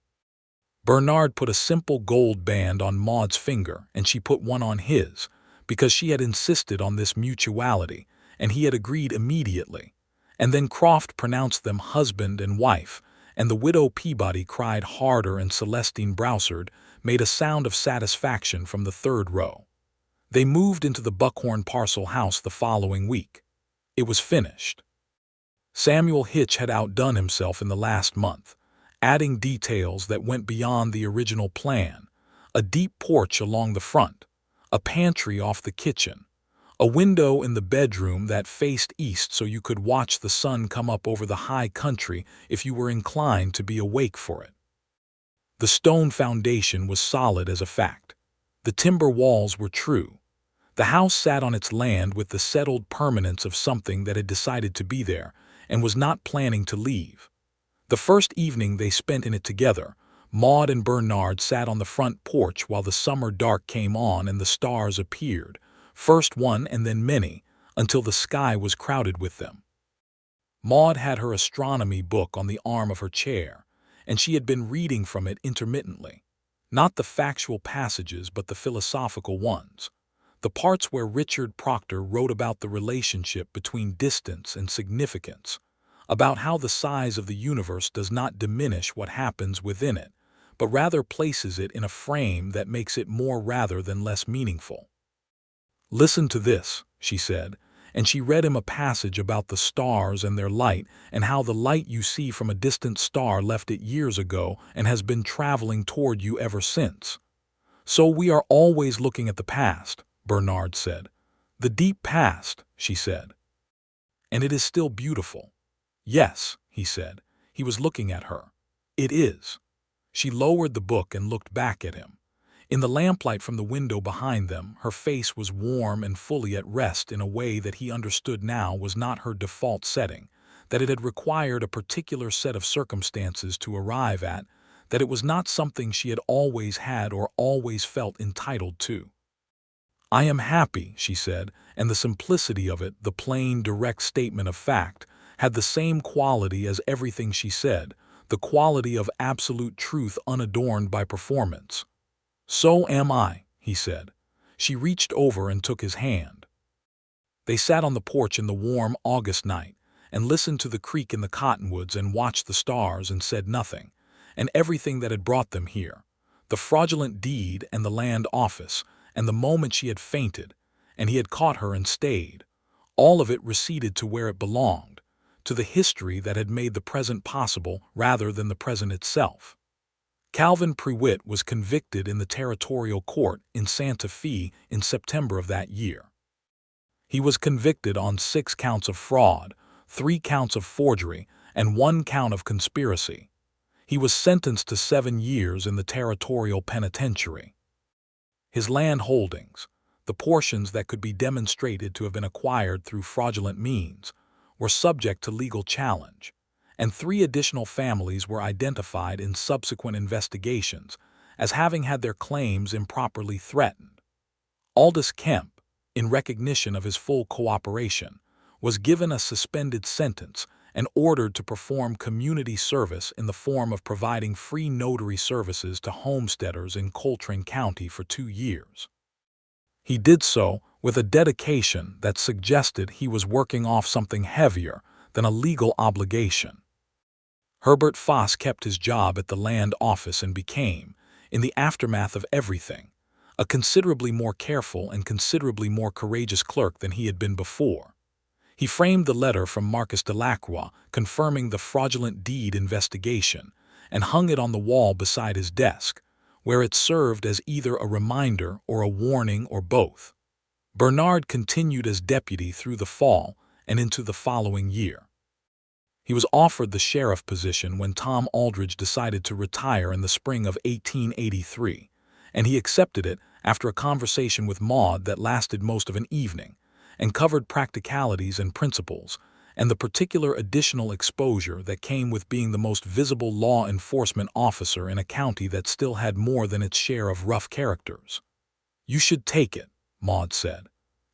Bernard put a simple gold band on Maude's finger, and she put one on his, because she had insisted on this mutuality, and he had agreed immediately. And then Croft pronounced them husband and wife, and the widow Peabody cried harder, and Celestine Broussard made a sound of satisfaction from the 3rd row. They moved into the Buckhorn parcel house the following week. It was finished. Samuel Hitch had outdone himself in the last month, adding details that went beyond the original plan: a deep porch along the front, a pantry off the kitchen, a window in the bedroom that faced east so you could watch the sun come up over the high country if you were inclined to be awake for it. The stone foundation was solid as a fact. The timber walls were true. The house sat on its land with the settled permanence of something that had decided to be there and was not planning to leave. The first evening they spent in it together, Maude and Bernard sat on the front porch while the summer dark came on and the stars appeared, first one and then many, until the sky was crowded with them. Maude had her astronomy book on the arm of her chair, and she had been reading from it intermittently, not the factual passages but the philosophical ones, the parts where Richard Proctor wrote about the relationship between distance and significance, about how the size of the universe does not diminish what happens within it, but rather places it in a frame that makes it more rather than less meaningful. "Listen to this," she said, and she read him a passage about the stars and their light and how the light you see from a distant star left it years ago and has been traveling toward you ever since. "So we are always looking at the past," Bernard said. "The deep past," she said. "And it is still beautiful." "Yes," he said. He was looking at her. "It is." She lowered the book and looked back at him. In the lamplight from the window behind them, her face was warm and fully at rest in a way that he understood now was not her default setting, that it had required a particular set of circumstances to arrive at, that it was not something she had always had or always felt entitled to. "I am happy," she said, and the simplicity of it, the plain, direct statement of fact, had the same quality as everything she said, the quality of absolute truth unadorned by performance. "So am I," he said. She reached over and took his hand. They sat on the porch in the warm August night and listened to the creek in the cottonwoods and watched the stars and said nothing, and everything that had brought them here, the fraudulent deed and the land office, and the moment she had fainted, and he had caught her and stayed. All of it receded to where it belonged, to the history that had made the present possible rather than the present itself. Calvin Prewitt was convicted in the territorial court in Santa Fe in September of that year. He was convicted on 6 counts of fraud, 3 counts of forgery, and 1 count of conspiracy. He was sentenced to 7 years in the territorial penitentiary. His land holdings, the portions that could be demonstrated to have been acquired through fraudulent means, were subject to legal challenge, and 3 additional families were identified in subsequent investigations as having had their claims improperly threatened. Aldous Kemp, in recognition of his full cooperation, was given a suspended sentence and ordered to perform community service in the form of providing free notary services to homesteaders in Coltrane County for 2 years. He did so with a dedication that suggested he was working off something heavier than a legal obligation. Herbert Foss kept his job at the land office and became, in the aftermath of everything, a considerably more careful and considerably more courageous clerk than he had been before. He framed the letter from Marcus Delacroix confirming the fraudulent deed investigation and hung it on the wall beside his desk, where it served as either a reminder or a warning or both. Bernard continued as deputy through the fall and into the following year. He was offered the sheriff position when Tom Aldridge decided to retire in the spring of 1883, and he accepted it after a conversation with Maude that lasted most of an evening and covered practicalities and principles, and the particular additional exposure that came with being the most visible law enforcement officer in a county that still had more than its share of rough characters. "You should take it," Maude said.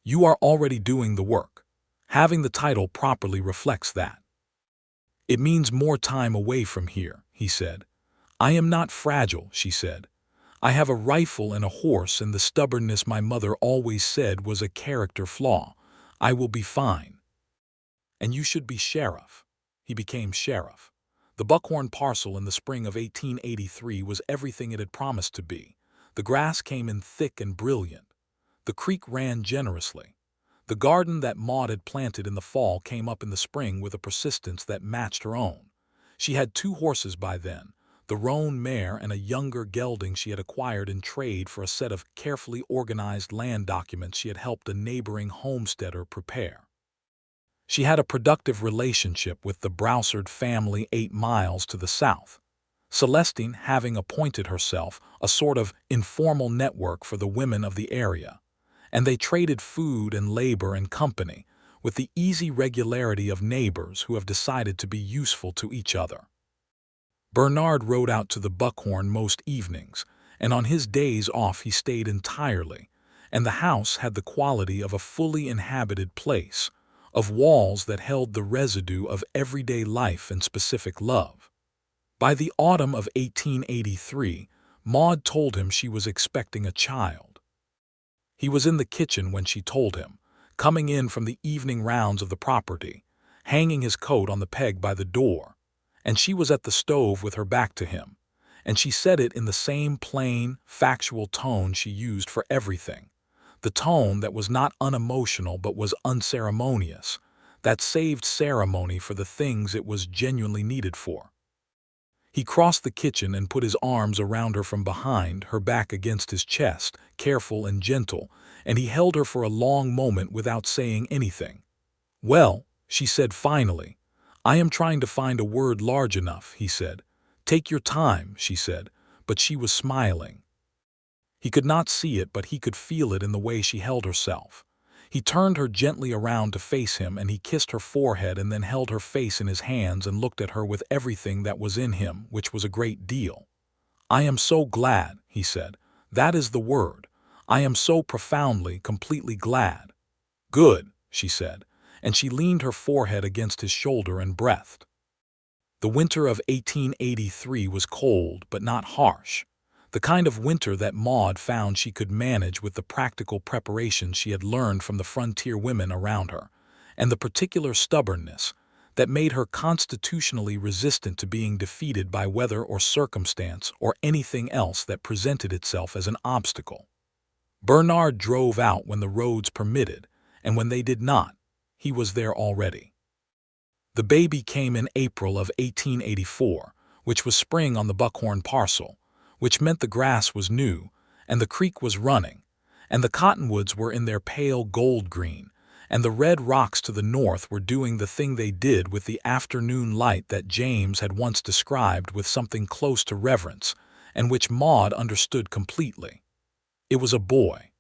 "You are already doing the work. Having the title properly reflects that." "It means more time away from here," he said. "I am not fragile," she said. "I have a rifle and a horse and the stubbornness my mother always said was a character flaw. I will be fine." "And you should be sheriff." He became sheriff. The Buckhorn parcel in the spring of 1883 was everything it had promised to be. The grass came in thick and brilliant. The creek ran generously. The garden that Maude had planted in the fall came up in the spring with a persistence that matched her own. She had 2 horses by then, the roan mare and a younger gelding she had acquired in trade for a set of carefully organized land documents she had helped a neighboring homesteader prepare. She had a productive relationship with the Broussard family 8 miles to the south, Celestine having appointed herself a sort of informal network for the women of the area, and they traded food and labor and company with the easy regularity of neighbors who have decided to be useful to each other. Bernard rode out to the Buckhorn most evenings, and on his days off he stayed entirely, and the house had the quality of a fully inhabited place, of walls that held the residue of everyday life and specific love. By the autumn of 1883, Maude told him she was expecting a child. He was in the kitchen when she told him, coming in from the evening rounds of the property, hanging his coat on the peg by the door, and she was at the stove with her back to him, and she said it in the same plain, factual tone she used for everything, the tone that was not unemotional but was unceremonious, that saved ceremony for the things it was genuinely needed for. He crossed the kitchen and put his arms around her from behind, her back against his chest, careful and gentle, and he held her for a long moment without saying anything. "Well," she said finally. "I am trying to find a word large enough," he said. "Take your time," she said, but she was smiling. He could not see it, but he could feel it in the way she held herself. He turned her gently around to face him, and he kissed her forehead and then held her face in his hands and looked at her with everything that was in him, which was a great deal. "I am so glad," he said. "That is the word. I am so profoundly, completely glad." "Good," she said, and she leaned her forehead against his shoulder and breathed. The winter of 1883 was cold but not harsh, the kind of winter that Maude found she could manage with the practical preparations she had learned from the frontier women around her, and the particular stubbornness that made her constitutionally resistant to being defeated by weather or circumstance or anything else that presented itself as an obstacle. Bernard drove out when the roads permitted, and when they did not, he was there already. The baby came in April of 1884, which was spring on the Buckhorn parcel, which meant the grass was new, and the creek was running, and the cottonwoods were in their pale gold green, and the red rocks to the north were doing the thing they did with the afternoon light that James had once described with something close to reverence, and which Maude understood completely. It was a boy.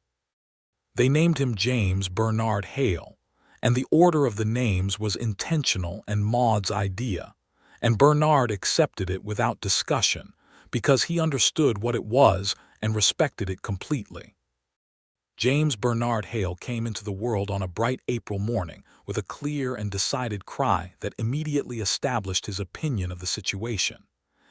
They named him James Bernard Hale, and the order of the names was intentional and Maude's idea, and Bernard accepted it without discussion because he understood what it was and respected it completely. James Bernard Hale came into the world on a bright April morning with a clear and decided cry that immediately established his opinion of the situation,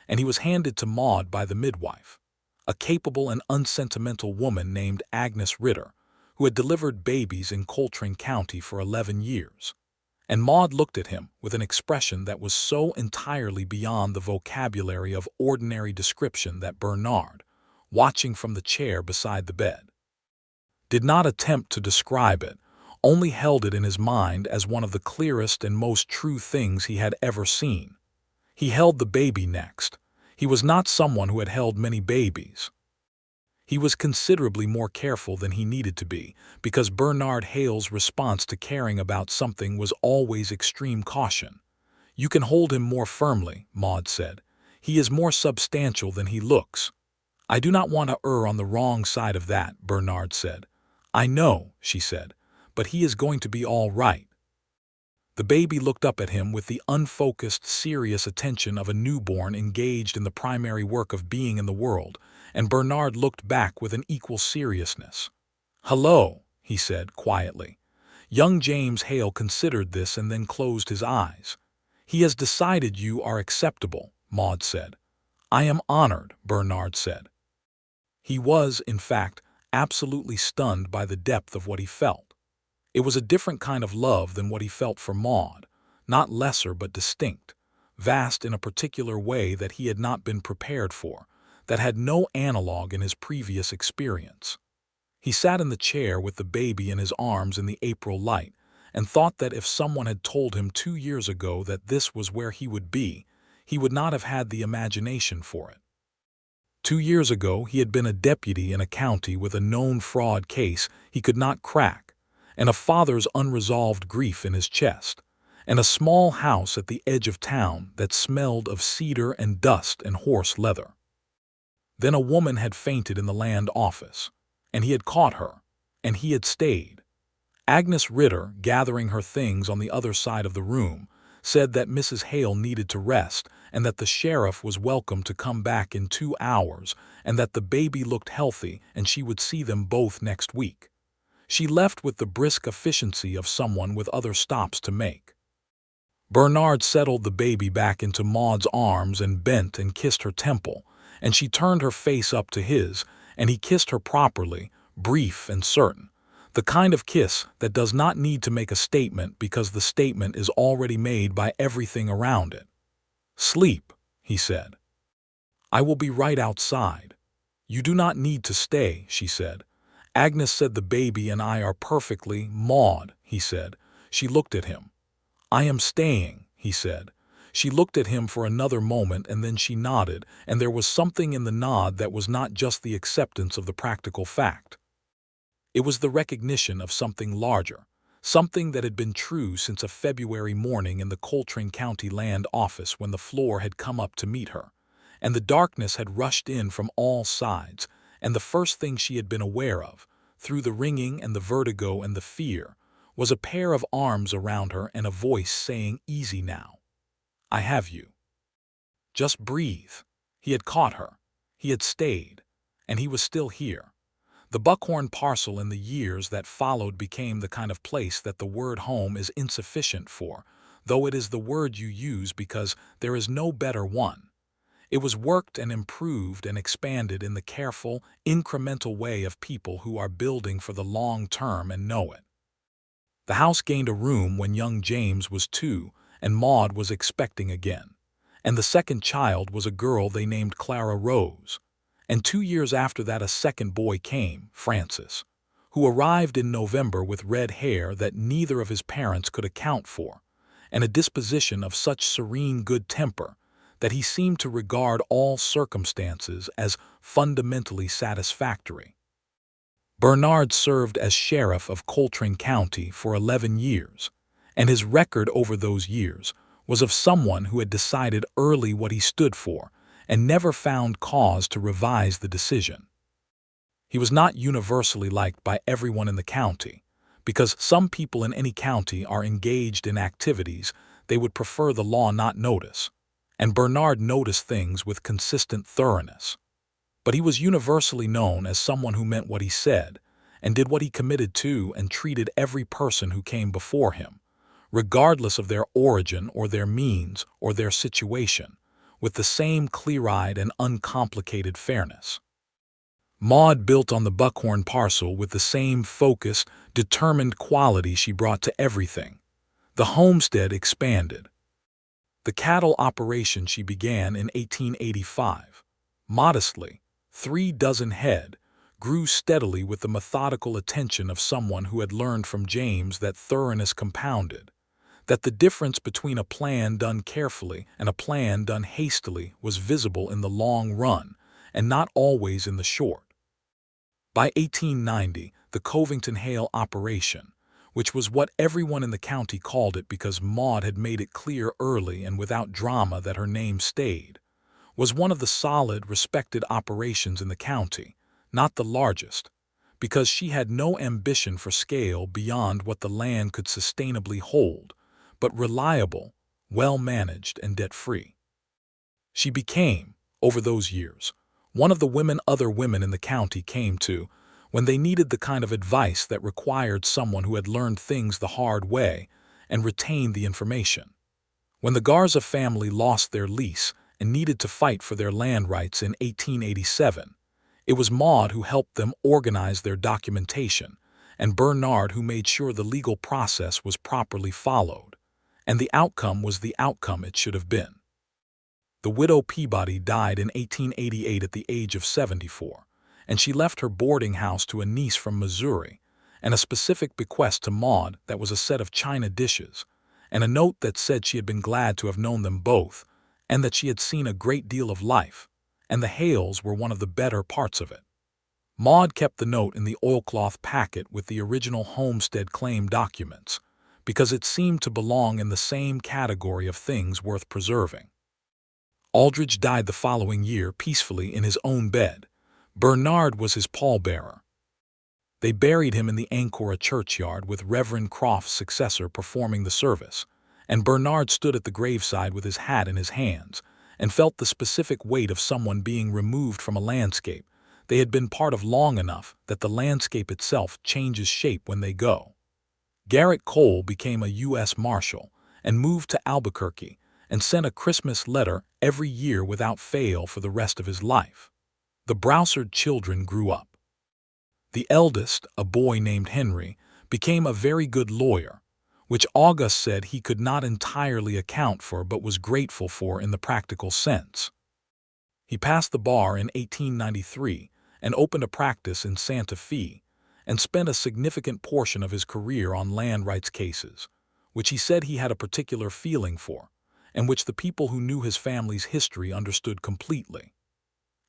and he was handed to Maude by the midwife, a capable and unsentimental woman named Agnes Ritter, who had delivered babies in Coltrane County for 11 years. And Maude looked at him with an expression that was so entirely beyond the vocabulary of ordinary description that Bernard, watching from the chair beside the bed, did not attempt to describe it, only held it in his mind as one of the clearest and most true things he had ever seen. He held the baby next. He was not someone who had held many babies. He was considerably more careful than he needed to be, because Bernard Hale's response to caring about something was always extreme caution. "You can hold him more firmly," Maude said. "He is more substantial than he looks." "I do not want to err on the wrong side of that," Bernard said. "I know," she said, "but he is going to be all right." The baby looked up at him with the unfocused, serious attention of a newborn engaged in the primary work of being in the world, and Bernard looked back with an equal seriousness. "Hello," he said quietly. Young James Hale considered this and then closed his eyes. "He has decided you are acceptable," Maude said. "I am honored," Bernard said. He was, in fact, absolutely stunned by the depth of what he felt. It was a different kind of love than what he felt for Maude, not lesser but distinct, vast in a particular way that he had not been prepared for, that had no analog in his previous experience. He sat in the chair with the baby in his arms in the April light, and thought that if someone had told him 2 years ago that this was where he would be, he would not have had the imagination for it. 2 years ago he had been a deputy in a county with a known fraud case he could not crack, and a father's unresolved grief in his chest, and a small house at the edge of town that smelled of cedar and dust and horse leather. Then a woman had fainted in the land office, and he had caught her, and he had stayed. Agnes Ritter, gathering her things on the other side of the room, said that Mrs. Hale needed to rest and that the sheriff was welcome to come back in 2 hours and that the baby looked healthy and she would see them both next week. She left with the brisk efficiency of someone with other stops to make. Bernard settled the baby back into Maude's arms and bent and kissed her temple, and she turned her face up to his, and he kissed her properly, brief and certain, the kind of kiss that does not need to make a statement because the statement is already made by everything around it. "Sleep," he said. "I will be right outside." "You do not need to stay," she said. "Agnes said the baby and I are perfectly, Maude," he said. She looked at him. "I am staying," he said. She looked at him for another moment and then she nodded, and there was something in the nod that was not just the acceptance of the practical fact. It was the recognition of something larger, something that had been true since a February morning in the Coltrane County Land Office when the floor had come up to meet her, and the darkness had rushed in from all sides, and the first thing she had been aware of, through the ringing and the vertigo and the fear, was a pair of arms around her and a voice saying, "Easy now. I have you. Just breathe." He had caught her. He had stayed. And he was still here. The Buckhorn parcel in the years that followed became the kind of place that the word home is insufficient for, though it is the word you use because there is no better one. It was worked and improved and expanded in the careful, incremental way of people who are building for the long term and know it. The house gained a room when young James was 2 and Maude was expecting again, and the second child was a girl they named Clara Rose. And 2 years after that a second boy came, Francis, who arrived in November with red hair that neither of his parents could account for, and a disposition of such serene good temper that he seemed to regard all circumstances as fundamentally satisfactory. Bernard served as sheriff of Coltrane County for 11 years, and his record over those years was of someone who had decided early what he stood for and never found cause to revise the decision. He was not universally liked by everyone in the county, because some people in any county are engaged in activities they would prefer the law not notice, and Bernard noticed things with consistent thoroughness. But he was universally known as someone who meant what he said, and did what he committed to, and treated every person who came before him, regardless of their origin or their means or their situation, with the same clear-eyed and uncomplicated fairness. Maude built on the Buckhorn parcel with the same focused, determined quality she brought to everything. The homestead expanded. The cattle operation she began in 1885, modestly, 36 head, grew steadily with the methodical attention of someone who had learned from James that thoroughness compounded, that the difference between a plan done carefully and a plan done hastily was visible in the long run and not always in the short. By 1890, the Covington Hale operation, which was what everyone in the county called it because Maude had made it clear early and without drama that her name stayed, was one of the solid, respected operations in the county, not the largest, because she had no ambition for scale beyond what the land could sustainably hold, but reliable, well-managed, and debt-free. She became, over those years, one of the women other women in the county came to when they needed the kind of advice that required someone who had learned things the hard way and retained the information. When the Garza family lost their lease and needed to fight for their land rights in 1887, it was Maude who helped them organize their documentation, and Bernard who made sure the legal process was properly followed, and the outcome was the outcome it should have been. The widow Peabody died in 1888 at the age of 74, and she left her boarding house to a niece from Missouri, and a specific bequest to Maude that was a set of china dishes, and a note that said she had been glad to have known them both, and that she had seen a great deal of life, and the Hales were one of the better parts of it. Maude kept the note in the oilcloth packet with the original homestead claim documents, because it seemed to belong in the same category of things worth preserving. Aldridge died the following year peacefully in his own bed. Bernard was his pallbearer. They buried him in the Ancora churchyard with Reverend Croft's successor performing the service, and Bernard stood at the graveside with his hat in his hands and felt the specific weight of someone being removed from a landscape they had been part of long enough that the landscape itself changes shape when they go. Garrett Cole became a U.S. Marshal and moved to Albuquerque and sent a Christmas letter every year without fail for the rest of his life. The Broussard children grew up. The eldest, a boy named Henry, became a very good lawyer, which August said he could not entirely account for but was grateful for in the practical sense. He passed the bar in 1893 and opened a practice in Santa Fe and spent a significant portion of his career on land rights cases, which he said he had a particular feeling for, and which the people who knew his family's history understood completely.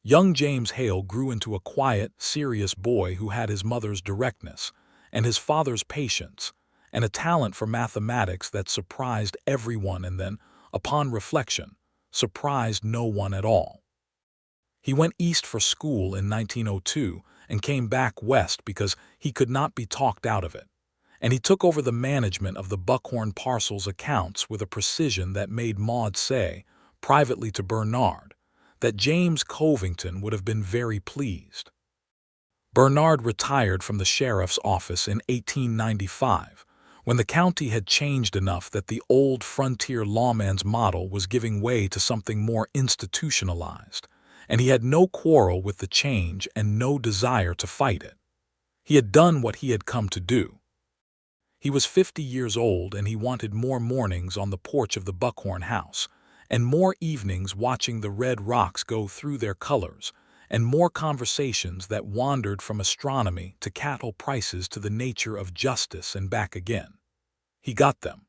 Young James Hale grew into a quiet, serious boy who had his mother's directness and his father's patience, and a talent for mathematics that surprised everyone and then, upon reflection, surprised no one at all. He went east for school in 1902 and came back west because he could not be talked out of it, and he took over the management of the Buckhorn parcel's accounts with a precision that made Maude say, privately to Bernard, that James Covington would have been very pleased. Bernard retired from the sheriff's office in 1895, when the county had changed enough that the old frontier lawman's model was giving way to something more institutionalized, and he had no quarrel with the change and no desire to fight it. He had done what he had come to do. He was 50 years old, and he wanted more mornings on the porch of the Buckhorn house, and more evenings watching the red rocks go through their colors, and more conversations that wandered from astronomy to cattle prices to the nature of justice and back again. He got them.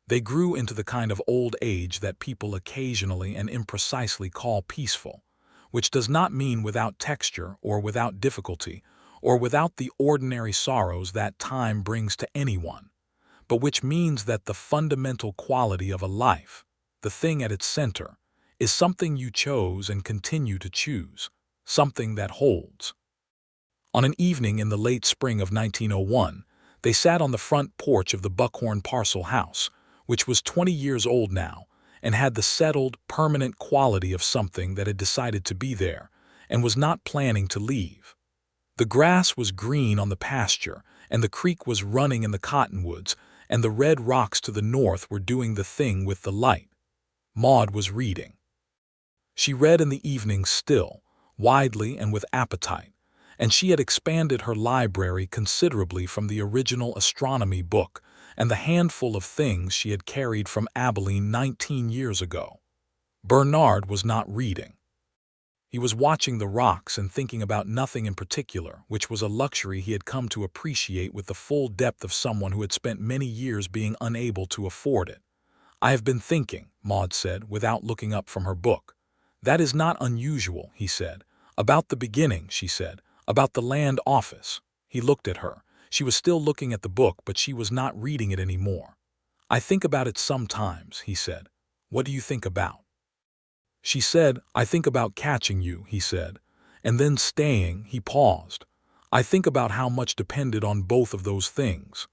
They grew into the kind of old age that people occasionally and imprecisely call peaceful, which does not mean without texture or without difficulty or without the ordinary sorrows that time brings to anyone, but which means that the fundamental quality of a life, the thing at its center, is something you chose and continue to choose, something that holds. On an evening in the late spring of 1901, they sat on the front porch of the Buckhorn Parcel House, which was 20 years old now, and had the settled, permanent quality of something that had decided to be there and was not planning to leave. The grass was green on the pasture, and the creek was running in the cottonwoods, and the red rocks to the north were doing the thing with the light. Maude was reading. She read in the evenings still, widely and with appetite, and she had expanded her library considerably from the original astronomy book and the handful of things she had carried from Abilene 19 years ago. Bernard was not reading. He was watching the rocks and thinking about nothing in particular, which was a luxury he had come to appreciate with the full depth of someone who had spent many years being unable to afford it. "I have been thinking," Maude said, without looking up from her book. "That is not unusual," he said. "About the beginning," she said. "About the land office." He looked at her. She was still looking at the book, but she was not reading it anymore. "I think about it sometimes," he said. "What do you think about?" She said, "I think about catching you," he said. And then staying, he paused. "I think about how much depended on both of those things.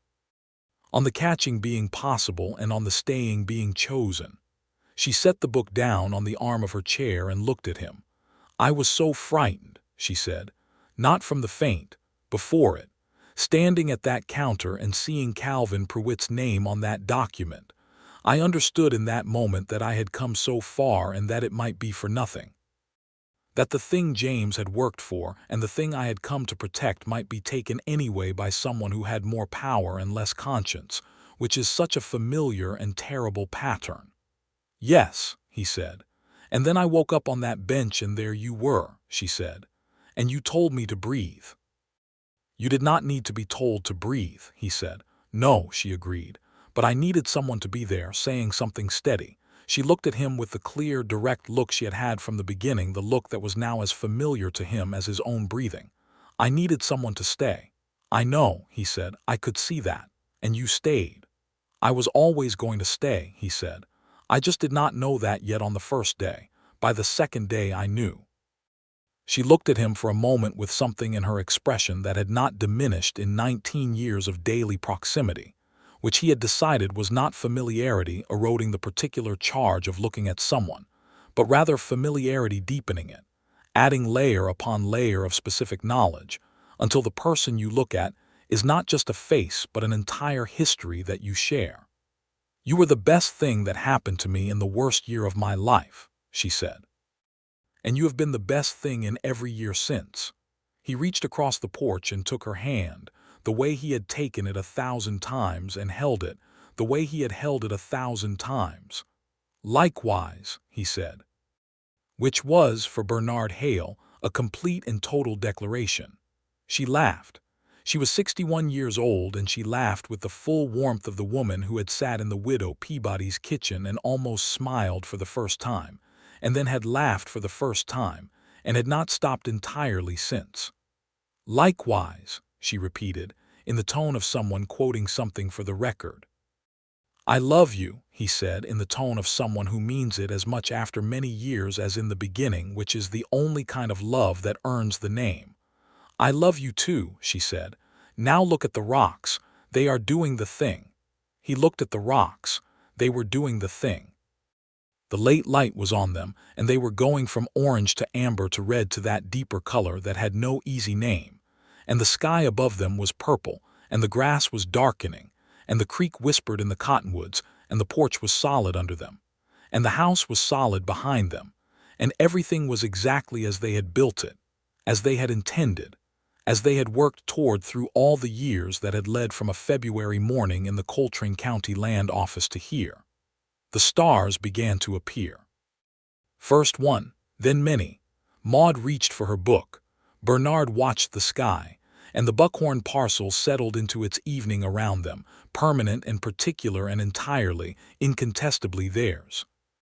On the catching being possible and on the staying being chosen." She set the book down on the arm of her chair and looked at him. "I was so frightened," she said. "Not from the faint, before it. Standing at that counter and seeing Calvin Prewitt's name on that document. I understood in that moment that I had come so far and that it might be for nothing. That the thing James had worked for and the thing I had come to protect might be taken anyway by someone who had more power and less conscience, which is such a familiar and terrible pattern." "Yes," he said. "And then I woke up on that bench and there you were," she said. "And you told me to breathe." "You did not need to be told to breathe," he said. "No," she agreed. "But I needed someone to be there, saying something steady." She looked at him with the clear, direct look she had had from the beginning, the look that was now as familiar to him as his own breathing. "I needed someone to stay." "I know," he said. "I could see that. And you stayed." "I was always going to stay," he said. "I just did not know that yet on the first day. By the second day I knew." She looked at him for a moment with something in her expression that had not diminished in 19 years of daily proximity, which he had decided was not familiarity eroding the particular charge of looking at someone, but rather familiarity deepening it, adding layer upon layer of specific knowledge, until the person you look at is not just a face but an entire history that you share. "You were the best thing that happened to me in the worst year of my life," she said. "And you have been the best thing in every year since." He reached across the porch and took her hand, the way he had taken it 1,000 times and held it, the way he had held it 1,000 times. "Likewise," he said. Which was, for Bernard Hale, a complete and total declaration. She laughed. She was 61 years old, and she laughed with the full warmth of the woman who had sat in the widow Peabody's kitchen and almost smiled for the first time, and then had laughed for the first time, and had not stopped entirely since. "Likewise," she repeated, in the tone of someone quoting something for the record. "I love you," he said, in the tone of someone who means it as much after many years as in the beginning, which is the only kind of love that earns the name. "I love you too," she said. "Now look at the rocks. They are doing the thing." He looked at the rocks. They were doing the thing. The late light was on them, and they were going from orange to amber to red to that deeper color that had no easy name. And the sky above them was purple, and the grass was darkening, and the creek whispered in the cottonwoods, and the porch was solid under them, and the house was solid behind them, and everything was exactly as they had built it, as they had intended, as they had worked toward through all the years that had led from a February morning in the Coltrane County Land Office to here. The stars began to appear. First one, then many. Maude reached for her book. Bernard watched the sky, and the buckhorn parcel settled into its evening around them, permanent and particular and entirely, incontestably theirs.